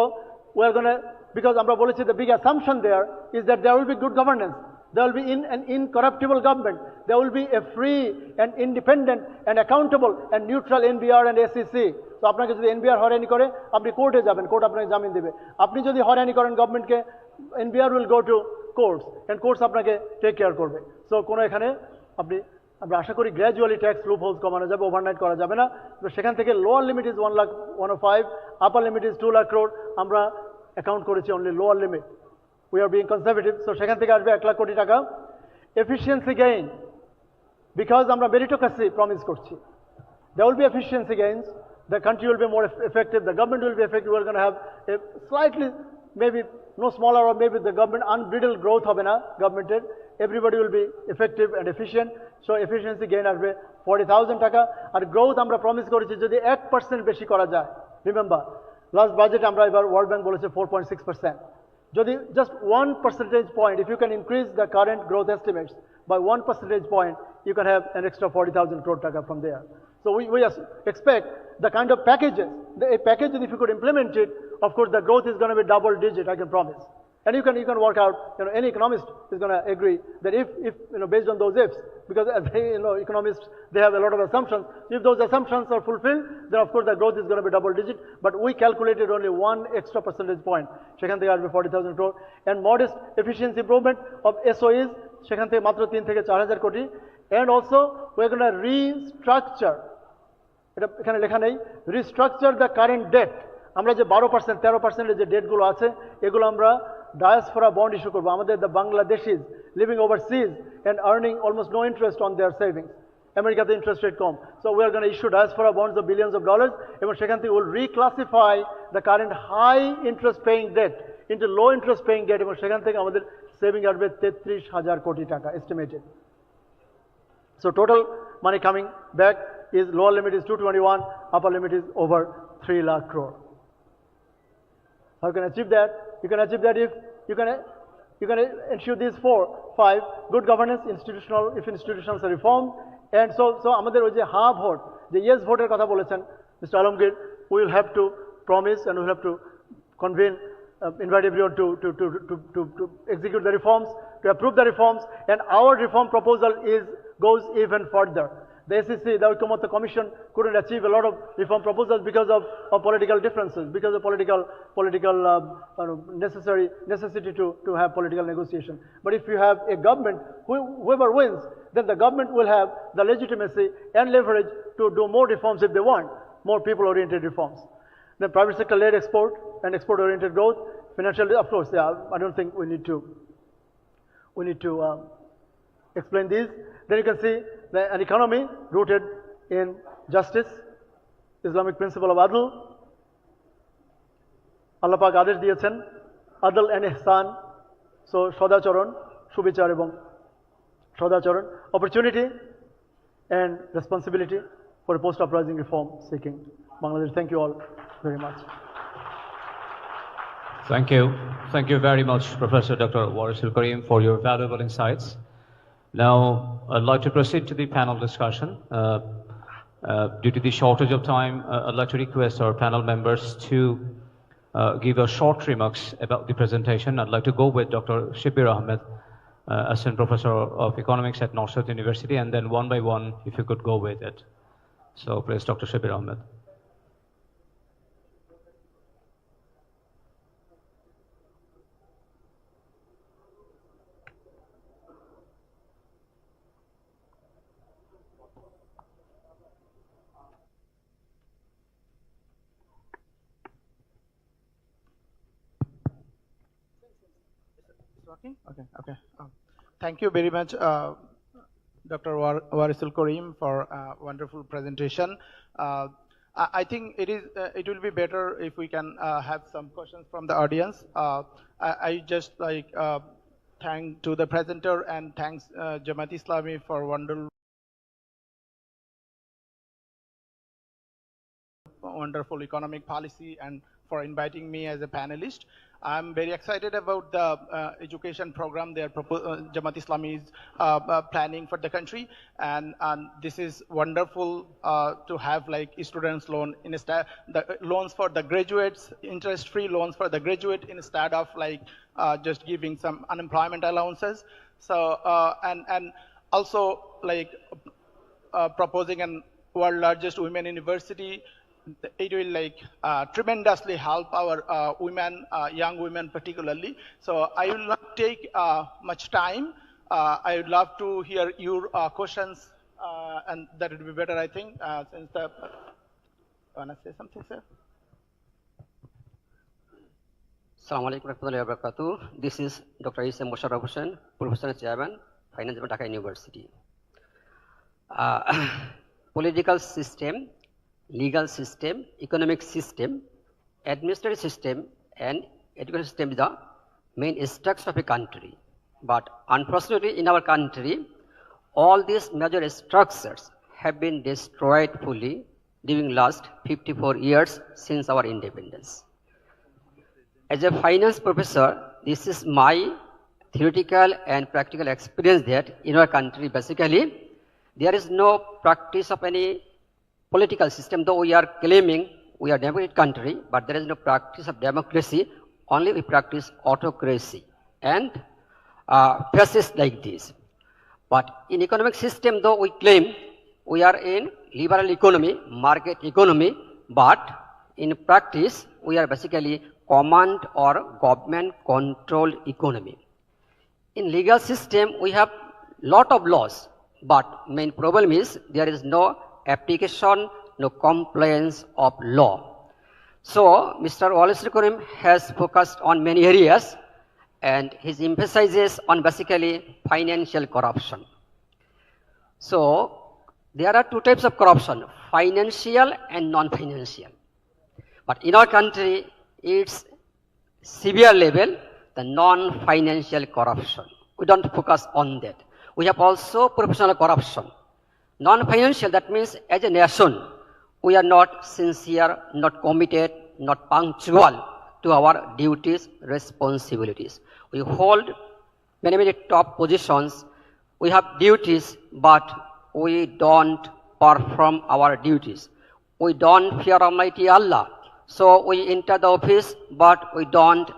we are going to, because আমরা বলেছি the big assumption there is that there will be good governance, there will be an incorruptible government, there will be a free and independent and accountable and neutral NBR and SEC। তো আপনাকে যদি NBR হয়রানি করে, আপনি কোর্টে যাবেন, court আপনাকে জামিন দেবে। আপনি যদি হয়রানি করেন গভর্নমেন্টকে, NBR will go to courts and courts আপনাকে টেক কেয়ার করবে। সো কোনো এখানে আমরা আশা করি গ্র্যাজুয়ালি ট্যাক্স লুপ হোলস কমানো যাবে, ওভারনাইট করা যাবে না। তো সেখান থেকে lower limit is 1,05,000, upper limit is 2 lakh crore. আমরা অ্যাকাউন্ট করেছি only lower limit, we are being conservative. So সেখান থেকে আসবে 1 লাখ কোটি টাকা। এফিসিয়েন্সি গেইন, বিকজ আমরা মেরিটোক্রেসি প্রমিস করছি, there will be efficiency gains, the country will be more effective, the government will be effective, we are going to have a slightly, maybe no smaller, or maybe the government unbridled growth হবে না গভর্নমেন্টের, everybody will be effective and efficient, so efficiency gain আসবে 40,000 টাকা। আর growth আমরা promise করেছি যদি 1% বেশি করা যায়, রিমেম্বার লাস্ট বাজেট আমরা এবার ওয়ার্ল্ড ব্যাংক বলেছে 4.6%, যদি just 1 percentage point, if you can increase the current growth estimates by 1 percentage point, you can have an extra 40,000 crore taka from there. So we expect the kind of packages, a package, if you could implement it, of course the growth is going to be double digit, I can promise. And you can work out, any economist is going to agree that if based on those ifs, because as economists, they have a lot of assumptions. If those assumptions are fulfilled, then of course the growth is going to be double digit. But we calculated only 1 extra percentage point. সেখান থেকে আসবে 40,000 crore. And modest efficiency improvement of SOEs, সেখান থেকে মাত্র 3 থেকে 4,000 কোটি। And also we're going to restructure, এটা এখানে লেখা নেই, restructure the current debt. আমরা যে 12% 13% যে ডেটগুলো আছে, এগুলো আমরা ডায়াসপোরা বন্ড ইস্যু করবো। আমাদের the Bangladeshis living overseas and earning almost no interest on their savings, আমেরিকাতে interest rate com. So we are going to issue diaspora bonds of billions of dollars, এবং সেখান থেকে we'll reclassify the current high interest paying debt into low interest paying debt, এবং সেখান থেকে আমাদের saving আসবে 33,000 কোটি টাকা estimated. So total money coming back is, lower limit is 221, upper limit is over 3 lakh crore. How you can achieve that? You can achieve that if you can ensure these 4-5: good governance, if institutions are reformed, and so আমাদের ওই যে হা vote, যে yes ভোটের কথা বলেছেন mister Alamgir, we will have to promise and we will have to convene, invite everyone to execute the reforms, to approve the reforms, and our reform proposal goes even further. The SEC, the ঐক্যমত্য Commission, couldn't achieve a lot of reform proposals because of political differences, because of political necessity to have political negotiation. But if you have a government, whoever wins, then the government will have the legitimacy and leverage to do more reforms if they want, more people-oriented reforms. Then private sector-led export and export-oriented growth, financial, of course, yeah, I don't think we need to explain these. Then you can see an economy rooted in justice, Islamic principle of adl. Allah Pak adesh diyechen, adl and ihsan, so সদাচরণ, সুবিচার এবং সদাচরণ, opportunity and responsibility for a post-uprising reform seeking Bangladesh. Thank you all very much. Thank you. Thank you very much, Professor Dr. Warisul Karim, for your valuable insights. Now, I'd like to proceed to the panel discussion. Due to the shortage of time, I'd like to request our panel members to give a short remarks about the presentation. I'd like to go with Dr. Shibir Ahmed, Assistant Professor of Economics at Northsouth University, and then one by one, if you could go with it. So please, Dr. Shibir Ahmed. Okay. Thank you very much, Dr. Warisul Karim, for a wonderful presentation. I think it will be better if we can have some questions from the audience. I just thank to the presenter and thanks Jamaat Islami for wonderful economic policy and for inviting me as a panelist. I'm very excited about the education program Jamaat Islami is planning for the country, and this is wonderful to have like students loan the loans for the graduates, interest-free loans for the graduate instead of like just giving some unemployment allowances. So and also like proposing an world largest women university. It will like tremendously help our women, young women particularly. So I will not take much time. I would love to hear your questions, and that would be better, I think, since the... Want to say something, sir? Assalamu alaikum warahmatullahi wabarakatuh. This is Dr. Isam Musharraf Hussain, Professor Chairman, Finance at Dhaka University. Political system, legal system, economic system, administrative system, and education system is the main structure of a country. But unfortunately, in our country, all these major structures have been destroyed fully during last 54 years since our independence. As a finance professor, this is my theoretical and practical experience that in our country, basically, there is no practice of any political system, though we are claiming we are a democratic country, but there is no practice of democracy, only we practice autocracy and fascists like this. But in economic system, though we claim we are in liberal economy, market economy, but in practice, we are basically command or government controlled economy. In legal system, we have lot of laws, but main problem is there is no application, no compliance of law. So, Mr. Warisul Karim has focused on many areas, and his emphasizes on basically financial corruption. So, there are two types of corruption, financial and non-financial. But in our country, it's severe level, the non-financial corruption. We don't focus on that. We have also professional corruption. Non-financial, that means as a nation, we are not sincere, not committed, not punctual to our duties, responsibilities. We hold many top positions. We have duties, but we don't perform our duties. We don't fear Almighty Allah. So we enter the office, but we don't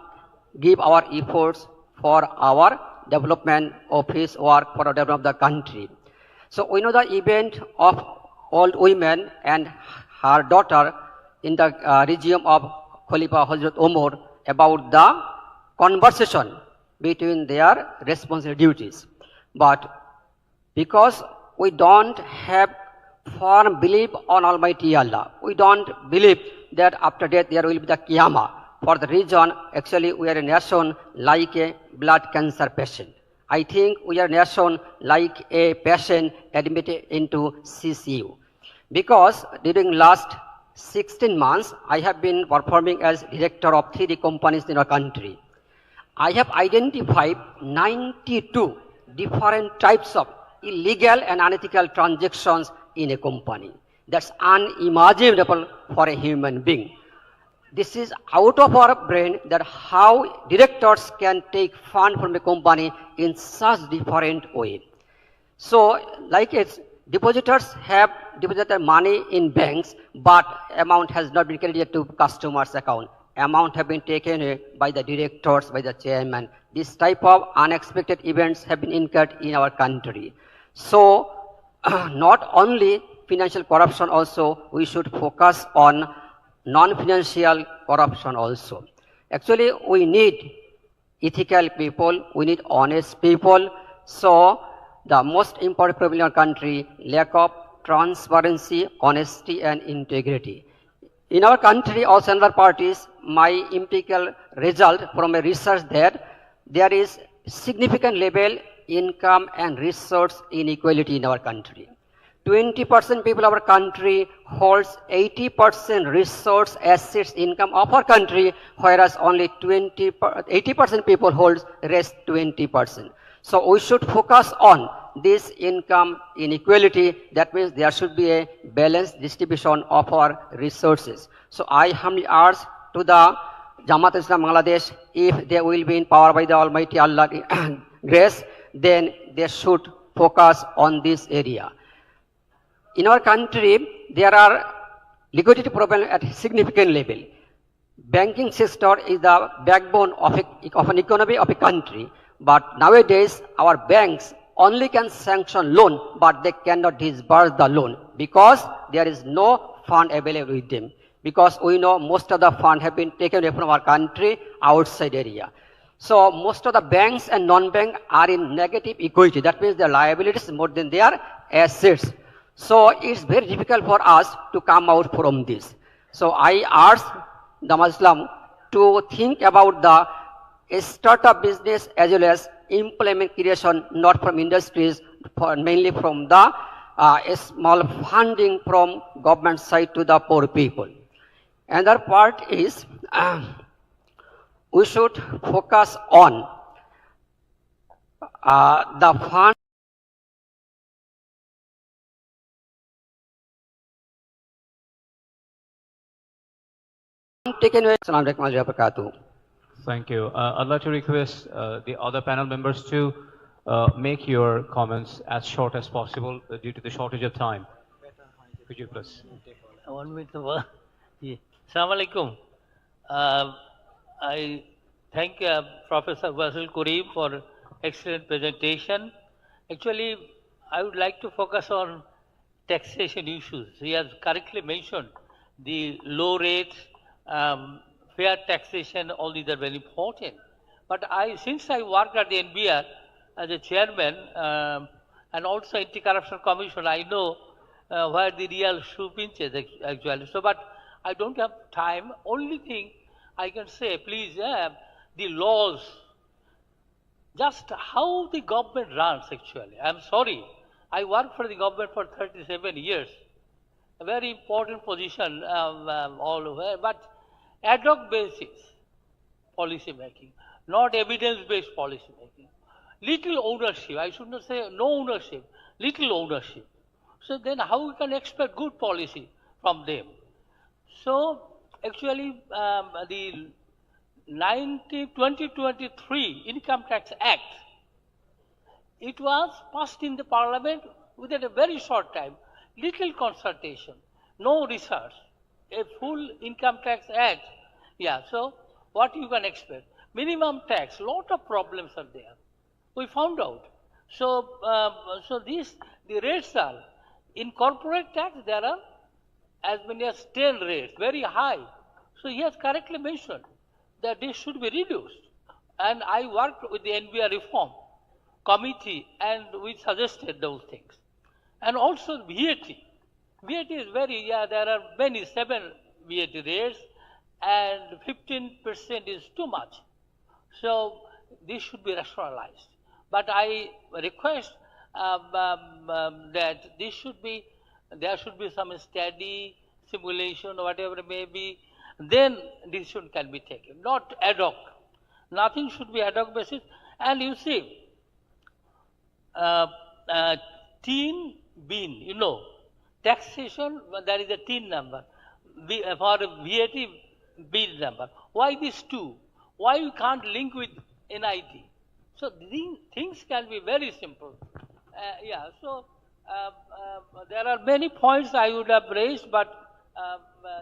give our efforts for our development office work for the development of the country. So we know the event of old women and her daughter in the region of Khalifa Hazrat Umar about the conversation between their responsible duties. But because we don't have firm belief on Almighty Allah, we don't believe that after death there will be the Qiyamah. For the reason, actually we are a nation like a blood cancer patient. I think we are a nation like a patient admitted into CCU. Because during last 16 months, I have been performing as director of 3 companies in our country. I have identified 92 different types of illegal and unethical transactions in a company. That's unimaginable for a human being. This is out of our brain that how directors can take fund from a company in such different way. So, like it's depositors have deposited their money in banks, but amount has not been credited to customers' account. Amount have been taken away by the directors, by the chairman. This type of unexpected events have been incurred in our country. So, not only financial corruption also, we should focus on non-financial corruption also. Actually, we need ethical people, we need honest people. So, the most important problem in our country, lack of transparency, honesty and integrity. In our country, also in other parties, my empirical result from a research that there is significant level income and resource inequality in our country. 20% people of our country holds 80% resource assets income of our country, whereas only 80% people holds rest 20%. So we should focus on this income inequality. That means there should be a balanced distribution of our resources. So I humbly urge to the Jamaat Islam Bangladesh, if they will be in power by the Almighty Allah grace, then they should focus on this area. In our country, there are liquidity problems at a significant level. Banking sector is the backbone of an economy of a country. But nowadays, our banks only can sanction loan, but they cannot disburse the loan because there is no fund available with them. Because we know most of the fund have been taken away from our country outside area. So most of the banks and non-bank are in negative equity. That means their liabilities more than their assets. So it's very difficult for us to come out from this. So I urge the Muslim to think about the startup business as well as employment creation, not from industries, mainly from the small funding from government side to the poor people. Another part is we should focus on the fund taken away. Thank you. I'd like to request the other panel members to make your comments as short as possible due to the shortage of time. Could you please? 1 minute. Assalamu alaikum. I thank Professor Wasil Karim for excellent presentation. Actually, I would like to focus on taxation issues. He has correctly mentioned the low rates, fair taxation, all these are very important. But since I worked at the NBR as a chairman and also Anti-Corruption Commission, I know where the real shoe pinches actually. So, but I don't have time. Only thing I can say, please, the laws, just how the government runs actually. I'm sorry, I worked for the government for 37 years. A very important position all over, but ad hoc basis policy making, not evidence-based policy making. Little ownership, I should not say no ownership, little ownership. So then how we can expect good policy from them? So actually the 2023 Income Tax Act, it was passed in the parliament within a very short time, little consultation, no research. a full income tax act, yeah, so what you can expect? Minimum tax, lot of problems are there. We found out. So, the rates are, in corporate tax there are as many as 10 rates, very high. So he has correctly mentioned that this should be reduced. And I worked with the NBR reform committee and we suggested those things. And also VAT. VAT is very, yeah, there are many, 7 VAT rates and 15% is too much. So this should be rationalized. But I request that there should be some study, simulation, or whatever it may be, then decision can be taken, not ad hoc. Nothing should be ad hoc basis. And you see, teen bin, you know, taxation, there is a teen number, for VAT bin number. Why these two? Why you can't link with NIT? So these things can be very simple. Yeah, so there are many points I would have raised, but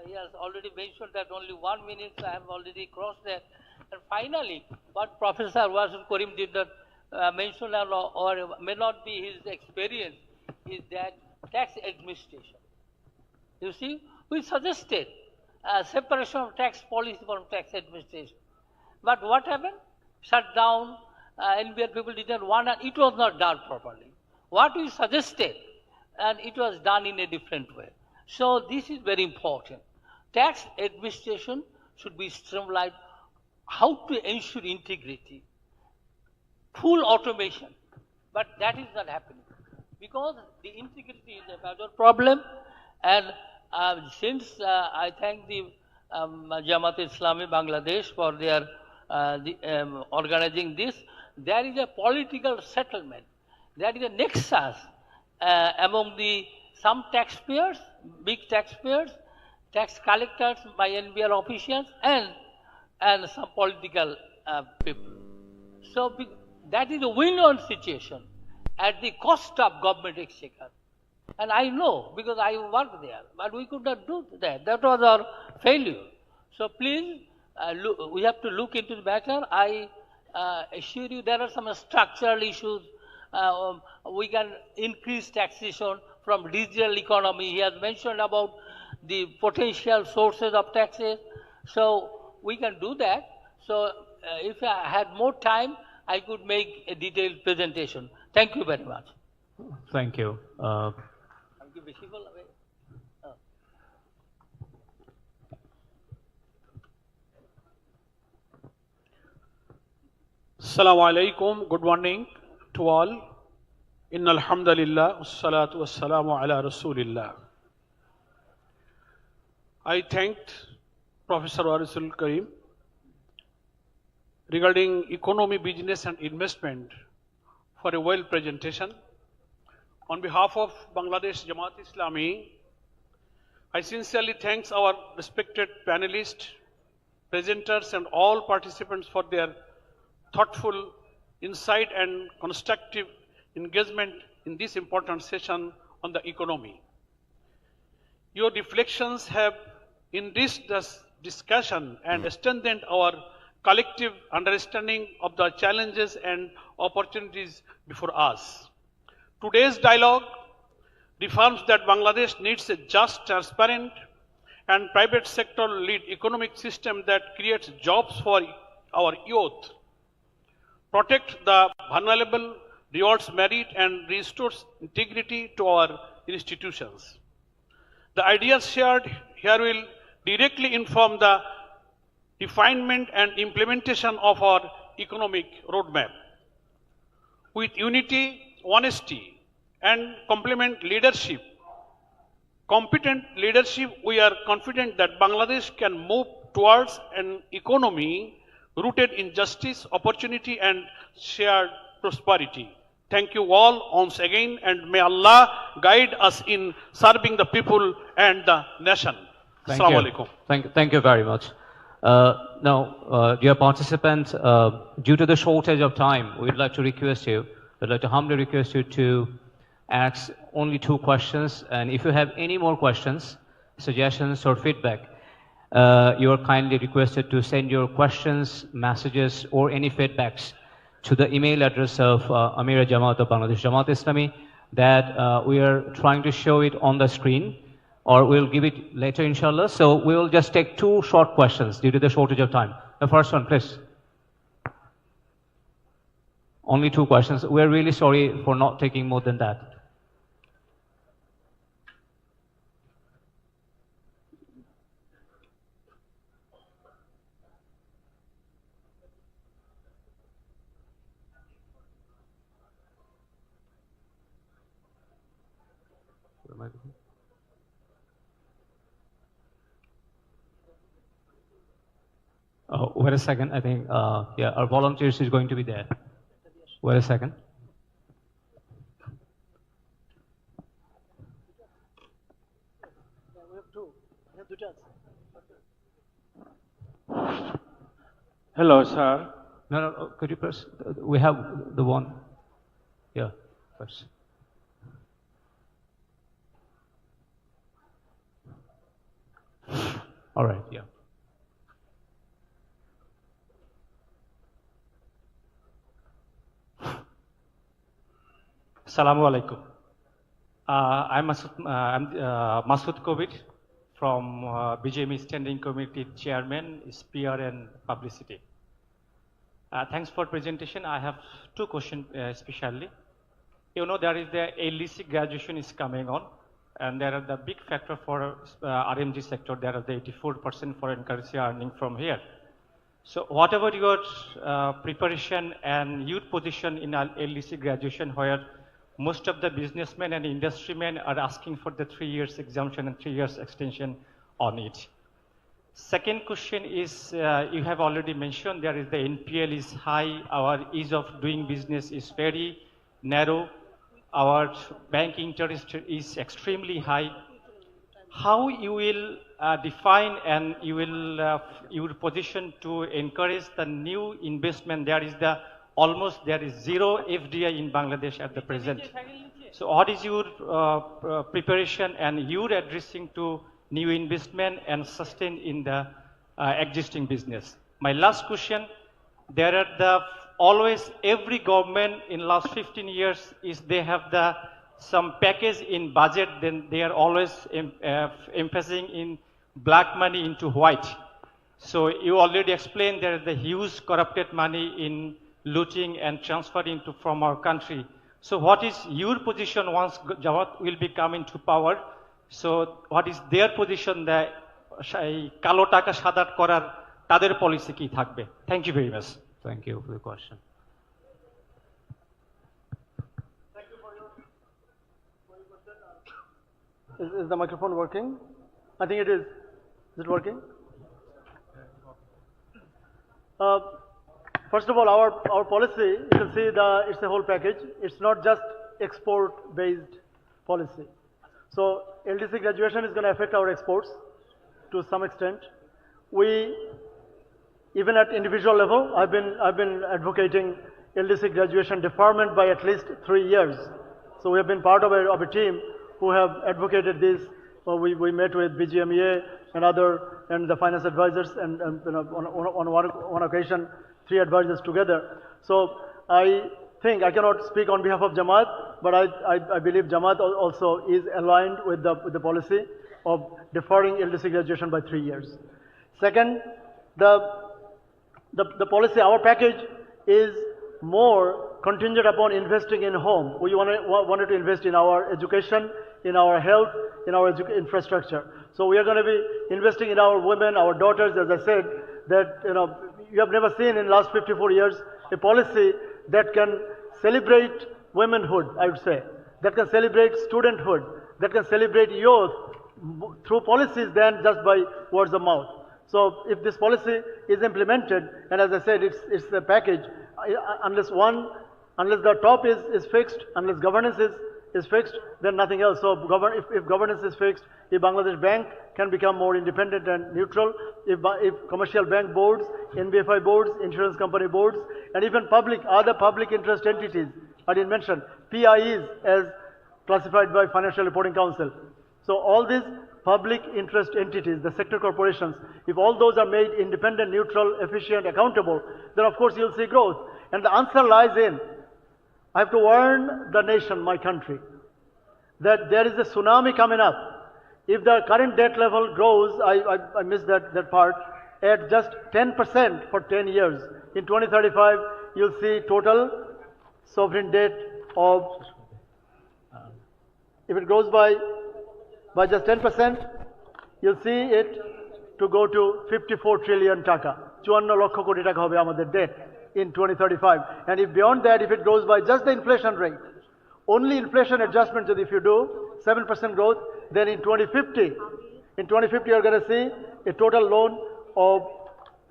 he has already mentioned that only 1 minute, so I have already crossed that. And finally, what Professor Wasil Karim did not mention or may not be his experience is that tax administration. You see, we suggested separation of tax policy from tax administration. But what happened? Shut down, NBR people didn't want, and it was not done properly. What we suggested, and it was done in a different way. So this is very important. Tax administration should be streamlined. How to ensure integrity? Full automation. But that is not happening. Because the integrity is a major problem. And since I thank the Jamaat-e-Islami Bangladesh for their organizing this, there is a political settlement. There is a nexus among some taxpayers, big taxpayers, tax collectors by NBR officials, and some political people. So that is a win-win situation at the cost of government exchequer. And I know because I worked there, but we could not do that. That was our failure. So please, we have to look into the matter. I assure you there are some structural issues. We can increase taxation from digital economy. He has mentioned about the potential sources of taxes. So we can do that. So if I had more time, I could make a detailed presentation. Thank you very much. Thank you. Assalamu alaikum. Good morning to all. Inna alhamdulillah, wassalatu wassalamu ala rasulillah. I thanked Professor Warisul Karim regarding economy, business and investment for a well presentation. On behalf of Bangladesh Jamaat-e-Islami, I sincerely thank our respected panelists, presenters and all participants for their thoughtful insight and constructive engagement in this important session on the economy. Your reflections have enriched this discussion and strengthened our collective understanding of the challenges and opportunities before us. Today's dialogue reaffirms that Bangladesh needs a just, transparent and private sector-led economic system that creates jobs for our youth, protect the vulnerable, rewards merit and restores integrity to our institutions. The ideas shared here will directly inform the refinement and implementation of our economic roadmap. With unity, honesty and competent leadership, we are confident that Bangladesh can move towards an economy rooted in justice, opportunity and shared prosperity. Thank you all once again, and may Allah guide us in serving the people and the nation. Assalamu alaikum. Thank you very much. Now, dear participants, due to the shortage of time, we'd like to humbly request you to ask only 2 questions. And if you have any more questions, suggestions, or feedback, you are kindly requested to send your questions, messages, or any feedbacks to the email address of Amira Jamaat of Bangladesh Jamaat Islami that we are trying to show it on the screen, or we'll give it later, inshallah. So we'll just take 2 short questions due to the shortage of time. The first one, please. Only 2 questions. We're really sorry for not taking more than that. Oh, wait a second. I think, yeah, our volunteers is going to be there. Wait a second. Hello, sir. No, could you press? We have the one. Yeah, first. All right, yeah. Assalamu alaikum. I'm Masood Kovid from BJME Standing Committee Chairman, PR and Publicity. Thanks for presentation. I have 2 questions especially. You know, there is the LDC graduation is coming on, and there are the big factor for RMG sector. There are the 84% foreign currency earning from here. So whatever your preparation and youth position in LDC graduation, where most of the businessmen and industrymen are asking for the 3 years exemption and 3 years extension on it. Second question is, you have already mentioned there is the NPL is high, our ease of doing business is very narrow, our bank interest is extremely high. How you will define and you will your position to encourage the new investment? There is there is 0 FDI in Bangladesh at the present. So what is your preparation and your addressing to new investment and sustain in the existing business? My last question, there are always every government in last 15 years is they have some package in budget, then they are always emphasizing in black money into white. So you already explained there is the huge corrupted money in looting and transferring from our country. So what is your position once Jamaat will be coming to power? So what is their position that kalo taka sadat korar tader policy ki thakbe? Thank you very much. Thank you for the question. Thank you for your question. Is the microphone working? I think it is. Is it working? First of all, our policy, you can see it's a whole package. It's not just export-based policy. So LDC graduation is going to affect our exports to some extent. We, even at individual level, I've been advocating LDC graduation deferment by at least 3 years. So we have been part of a team who have advocated this. So we met with BGMEA and the finance advisors, and you know, on one occasion, 3 advisors together. So I think, I cannot speak on behalf of Jamaat, but I believe Jamaat also is aligned with the policy of deferring LDC graduation by 3 years. Second, the policy, our package is more contingent upon investing in home. We wanted to invest in our education, in our health, in our infrastructure. So we are going to be investing in our women, our daughters, as I said, that, you know, you have never seen in the last 54 years a policy that can celebrate womanhood, I would say, that can celebrate studenthood, that can celebrate youth through policies than just by words of mouth. So if this policy is implemented, and as I said, it's a package, unless the top is fixed, unless governance is fixed, then nothing else. So if governance is fixed, if Bangladesh Bank can become more independent and neutral, if commercial bank boards, NBFI boards, insurance company boards, and even other public interest entities, I didn't mention, PIEs as classified by Financial Reporting Council. So all these public interest entities, the sector corporations, if all those are made independent, neutral, efficient, accountable, then of course you'll see growth. And the answer lies in, I have to warn the nation, my country, that there is a tsunami coming up. If the current debt level grows, I missed that part, at just 10% for 10 years, in 2035, you'll see total sovereign debt of, if it grows by just 10%, you'll see it to go to 54 trillion taka. 54 lakh crore টাকা হবে আমাদের debt in 2035. And if beyond that, if it grows by just the inflation rate, only inflation adjustment, if you do 7% growth, then in 2050 you're going to see a total loan of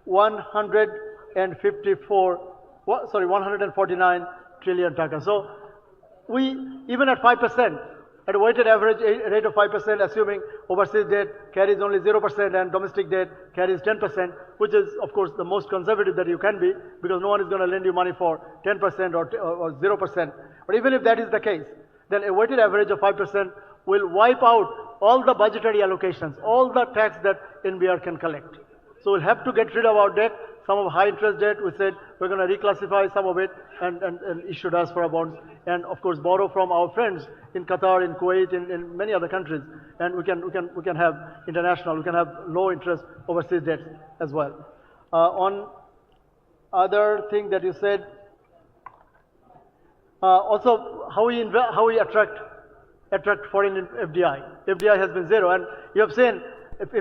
149 trillion taka. So we, even at 5%, at a weighted average rate of 5%, assuming overseas debt carries only 0% and domestic debt carries 10%, which is, of course, the most conservative that you can be, because no one is going to lend you money for 10% or 0%. But even if that is the case, then a weighted average of 5% will wipe out all the budgetary allocations, all the tax that NBR can collect. So we'll have to get rid of our debt. Some of high interest debt, we said we're going to reclassify some of it and issue diaspora bonds, and of course borrow from our friends in Qatar, in Kuwait, in many other countries, and we can have international, we can have low interest overseas debt as well. On other thing that you said, also how we attract foreign FDI. FDI has been zero, and you have seen.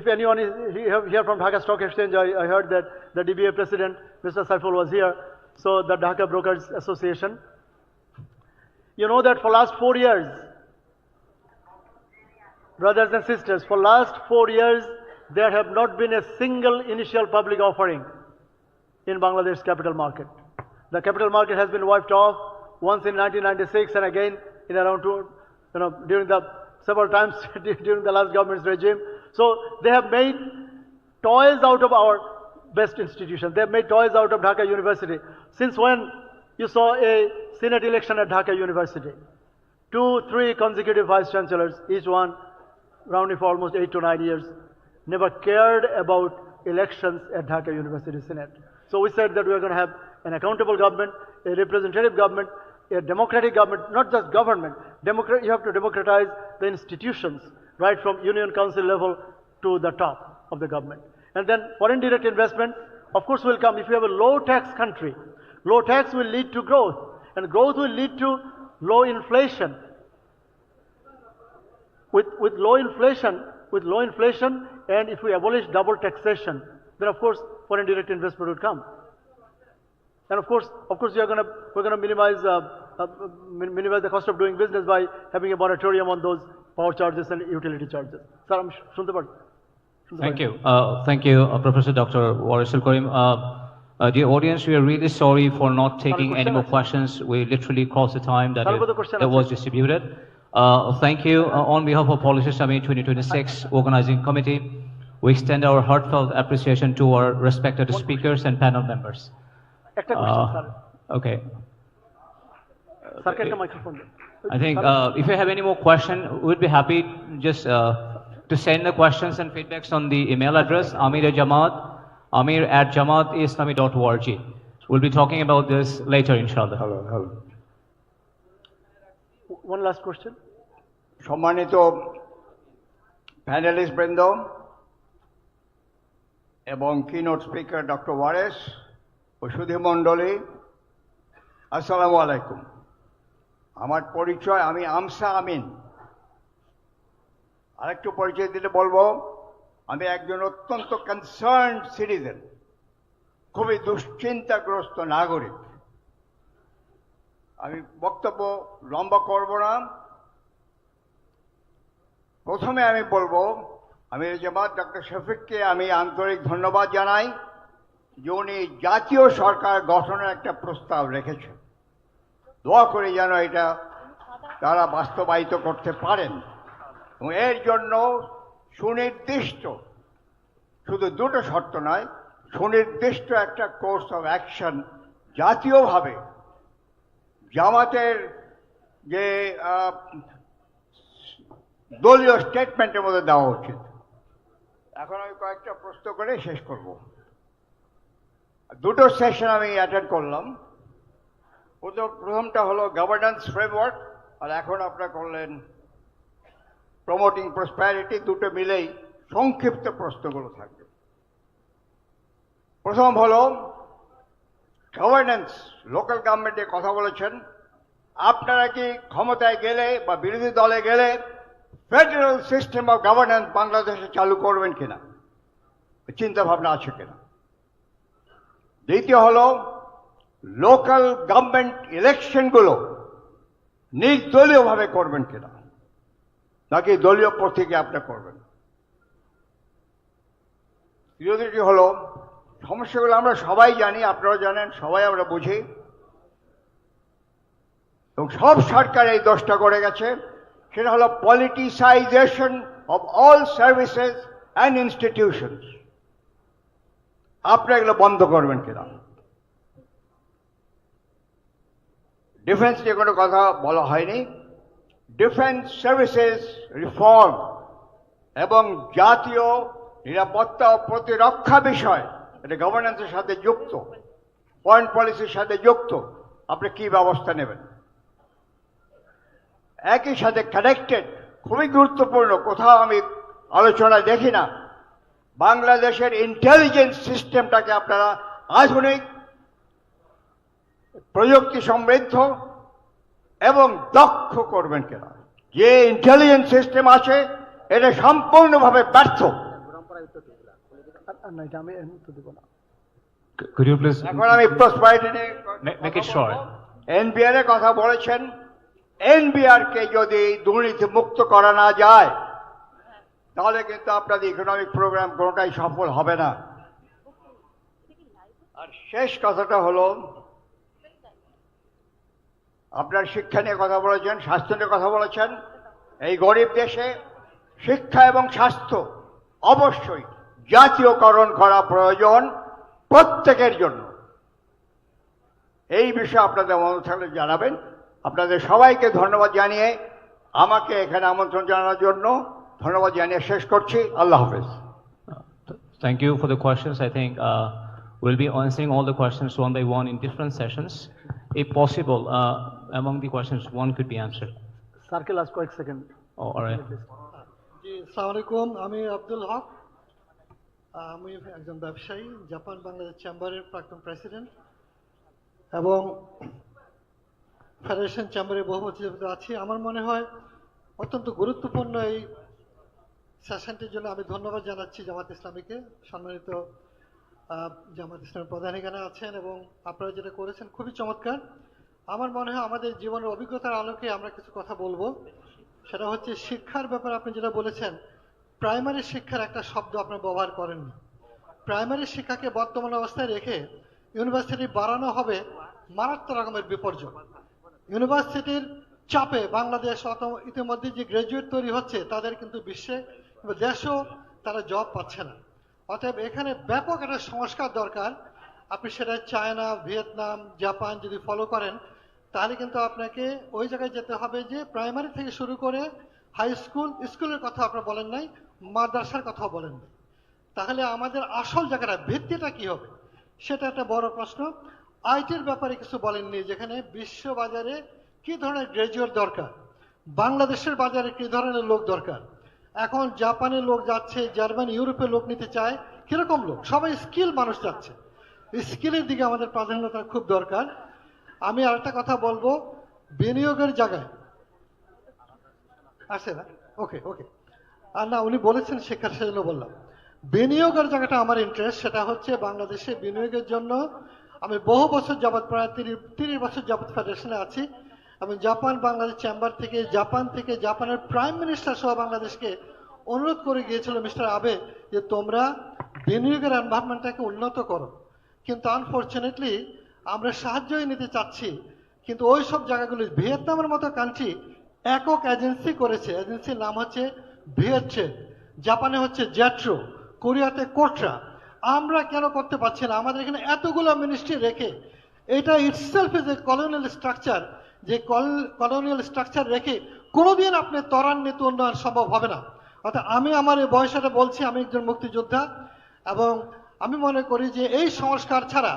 If anyone is here from Dhaka Stock Exchange, I heard that the DBA president, Mr. Saiful, was here. So the Dhaka Brokers Association. You know that for last 4 years, brothers and sisters, for last 4 years, there have not been a single initial public offering in Bangladesh capital market. The capital market has been wiped off once in 1996 and again in around during the several times during the last government's regime. So they have made toys out of our best institutions. They have made toys out of Dhaka University. Since when you saw a Senate election at Dhaka University? 2-3 consecutive vice chancellors, each one rounding for almost 8 to 9 years, never cared about elections at Dhaka University Senate. So we said that we are going to have an accountable government, a representative government, a democratic government, not just government. You have to democratize the institutions, right from Union Council level to the top of the government. And then foreign direct investment, of course, will come. If you have a low tax country, low tax will lead to growth, and growth will lead to low inflation. With low inflation, and if we abolish double taxation, then of course foreign direct investment would come. And of course, we're going to minimize the cost of doing business by having a moratorium on those power charges and utility charges. Sir, Thank you. Thank you, Professor Dr. Warisul Karim. Dear audience, we are really sorry for not taking any more questions. We literally crossed the time that was distributed. Thank you. On behalf of Policy Summit 2026 Organizing Committee, we extend our heartfelt appreciation to our respected speakers and panel members. Okay. I think if you have any more questions, we'd be happy just to send the questions and feedbacks on the email address amir@jamaatislami.org. We'll be talking about this later, inshallah. Hello. One last question. সম্মানিত panelist বৃন্দ এবং keynote speaker doctor ওয়ারেস ও সুধী মণ্ডলী, আসসালামু আলাইকুম। আমার পরিচয়, আমি আমসা আমিন। আরেকটু পরিচয় দিতে বলবো, আমি একজন অত্যন্ত কনসার্নড সিটিজেন, খুবই দুশ্চিন্তাগ্রস্ত নাগরিক। আমি বক্তব্য লম্বা করব না। প্রথমে আমি বলবো, আমি জামাত ডক্টর শফিককে আমি আন্তরিক ধন্যবাদ জানাই যে উনি জাতীয় সরকার গঠনের একটা প্রস্তাব রেখেছেন। দোয়া করি যেন এটা তারা বাস্তবায়িত করতে পারেন এবং এর জন্য সুনির্দিষ্ট, শুধু দুটো শর্ত নয়, সুনির্দিষ্ট একটা কোর্স অফ অ্যাকশন জাতীয়ভাবে জামাতের যে দলীয় স্টেটমেন্টের মধ্যে দেওয়া উচিত। এখন আমি কয়েকটা প্রশ্ন করে শেষ করব। দুটো সেশন আমি অ্যাটেন্ড করলাম। প্রথমটা হলো গভর্নেন্স ফ্রেমওয়ার্ক, আর এখন আপনারা করলেন প্রমোটিং প্রসপ্যারিটি। দুটো মিলেই সংক্ষিপ্ত প্রশ্নগুলো থাকবে। প্রথম হলো গভর্নেন্স, লোকাল গভর্নমেন্টের কথা বলেছেন। আপনারা কি ক্ষমতায় গেলে বা বিরোধী দলে গেলে ফেডারেল সিস্টেম অফ গভর্নেন্স বাংলাদেশে চালু করবেন কিনা, চিন্তা ভাবনা আছে কিনা? দ্বিতীয় হলো লোকাল গভর্নমেন্ট ইলেকশনগুলো নির্দলীয়ভাবে করবেন কিনা, নাকি দলীয় প্রতীকে আপনি করবেন? তৃতীয়টি হলো সমস্যাগুলো আমরা সবাই জানি, আপনারা জানেন, সবাই আমরা বুঝি, এবং সব সরকার এই দোষটা করে গেছে। সেটা হলো politicisation of all services and institutions. আপনারা এগুলো বন্ধ করবেন কিনা? ডিফেন্স নিয়ে কোনো কথা বলা হয়নি। ডিফেন্স সার্ভিসেস রিফর্ম এবং জাতীয় নিরাপত্তা ও প্রতিরক্ষা বিষয়, এটা গভর্নেন্সের সাথে যুক্ত, ফরেন পলিসির সাথে যুক্ত। আপনি কি ব্যবস্থা নেবেন? একই সাথে কানেক্টেড, খুবই গুরুত্বপূর্ণ, কোথাও আমি আলোচনায় দেখি না, বাংলাদেশের ইন্টেলিজেন্স সিস্টেমটাকে আপনারা আধুনিক, প্রযুক্তি সমৃদ্ধ এবং দক্ষ করবেন কিনা। যে ইন্টেলিজেন্স সিস্টেম আছে এটা সম্পূর্ণভাবে ব্যর্থ। Could you please এখন আমি প্রসপারিটি নিয়ে make it short? এনবিআর এর কথা বলেছেন। এনবিআর কে যদি দুর্নীতি মুক্ত করা না যায় তাহলে কিন্তু আপনাদের ইকোনমিক প্রোগ্রাম কোনোটাই সফল হবে না। আর শেষ কথাটা হলো, আপনার শিক্ষা নিয়ে কথা বলেছেন, স্বাস্থ্য নিয়ে কথা বলেছেন। এই গরিব দেশে শিক্ষা এবং স্বাস্থ্য অবশ্যই জাতীয়করণ করা প্রয়োজন প্রত্যেকের জন্য। এই বিষয়ে আপনাদের মনে থাকলে জানাবেন। আপনাদের সবাইকে ধন্যবাদ জানিয়ে, আমাকে এখানে আমন্ত্রণ জানানোর জন্য ধন্যবাদ জানিয়ে শেষ করছি। আল্লাহ হাফেজ। Thank you for the questions. I think we'll be answering all the questions one by one in different sessions. If possible, among the questions, one could be answered. Circle last quick second. Oh, all right. জি, আসসালামু আলাইকুম। আমি আব্দুল হক, আমি একজন ব্যবসায়ী, Japan Bangladesh চেম্বারের প্রাক্তন president এবং federation চেম্বারে বহু বছর আছি। আমার মনে হয় অত্যন্ত গুরুত্বপূর্ণ এই সেশনটির জন্য আমি ধন্যবাদ জানাচ্ছি জামাত ইসলামীকে। সম্মানিত জামাত ইসলামের প্রধান এখানে আছেন এবং আপনারা যেটা করেছেন খুবই চমৎকার। আমার মনে হয় আমাদের জীবনের অভিজ্ঞতার আলোকে আমরা কিছু কথা বলবো। সেটা হচ্ছে শিক্ষার ব্যাপারে আপনি যেটা বলেছেন, প্রাইমারি শিক্ষার একটা শব্দ আপনারা ব্যবহার করেননি। প্রাইমারি শিক্ষাকে বর্তমান অবস্থায় রেখে ইউনিভার্সিটি বাড়ানো হবে মারাত্মক রকমের বিপর্যয়। ইউনিভার্সিটির চাপে বাংলাদেশ ইতিমধ্যে যে গ্র্যাজুয়েট তৈরি হচ্ছে তাদের কিন্তু বিশ্বে দেশেও তারা জব পাচ্ছে না। অতএব এখানে ব্যাপক একটা সংস্কার দরকার। আপনি সেটা চায়না, ভিয়েতনাম, জাপান যদি ফলো করেন তাহলে কিন্তু আপনাকে ওই জায়গায় যেতে হবে যে প্রাইমারি থেকে শুরু করে হাই স্কুল, স্কুলের কথা আপনারা বলেন নাই, মাদ্রাসার কথাও বলেন নাই। তাহলে আমাদের আসল জায়গাটা, ভিত্তিটা কি হবে, সেটা একটা বড় প্রশ্ন। আইটির ব্যাপারে কিছু বলেননি, যেখানে বিশ্ব বাজারে কি ধরনের গ্র্যাজুয়েট দরকার, বাংলাদেশের বাজারে কি ধরনের লোক দরকার। এখন জাপানের লোক যাচ্ছে, জার্মানি, ইউরোপের লোক নিতে চায়, কিরকম লোক? সবাই স্কিল মানুষ যাচ্ছে। স্কিলের দিকে আমাদের প্রাধান্যতা খুব দরকার। আমি আরেকটা কথা বলবো, বিনিয়োগের জায়গায় আছে না, ওকে ওকে, আর না উনি বলেছেন শিক্ষার, সেজন্য বললাম। বিনিয়োগের জায়গাটা আমার ইন্টারেস্ট, সেটা হচ্ছে বাংলাদেশে বিনিয়োগের জন্য আমি বহু বছর যাবৎ, প্রায় 30 বছর যাবৎ ফেডারেশনে আছি এবং জাপান বাংলাদেশ চেম্বার থেকে জাপানের প্রাইম মিনিস্টার সহ বাংলাদেশকে অনুরোধ করে গিয়েছিল মিস্টার আবে যে তোমরা বিনিয়োগের এনভায়রনমেন্টটাকে উন্নত করো। কিন্তু আনফর্চুনেটলি আমরা সাহায্যই নিতে চাচ্ছি, কিন্তু ওই সব জায়গাগুলি, ভিয়েতনামের মতো কান্ট্রি একক এজেন্সি করেছে, এজেন্সির নাম হচ্ছে ভিয়েট্রেড, জাপানে হচ্ছে জ্যাট্রো, কোরিয়াতে কোট্রা। আমরা কেন করতে পারছি না? আমাদের এখানে এতগুলো মিনিস্ট্রি রেখে, এটা itself is a colonial structure, যে কলোনিয়াল স্ট্রাকচার রেখে কোনোদিন আপনি ত্বরান্বিত উন্নয়ন সম্ভব হবে না। অর্থাৎ আমি আমার এই বয়সটা বলছি, আমি একজন মুক্তিযোদ্ধা, এবং আমি মনে করি যে এই সংস্কার ছাড়া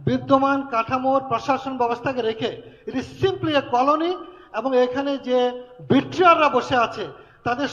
বিদ্যমান কাঠামোর প্রশাসন ব্যবস্থাকে রেখে it is simply A colony, এবং এখানে যে বিট্রিয়াররা বসে আছে তাদের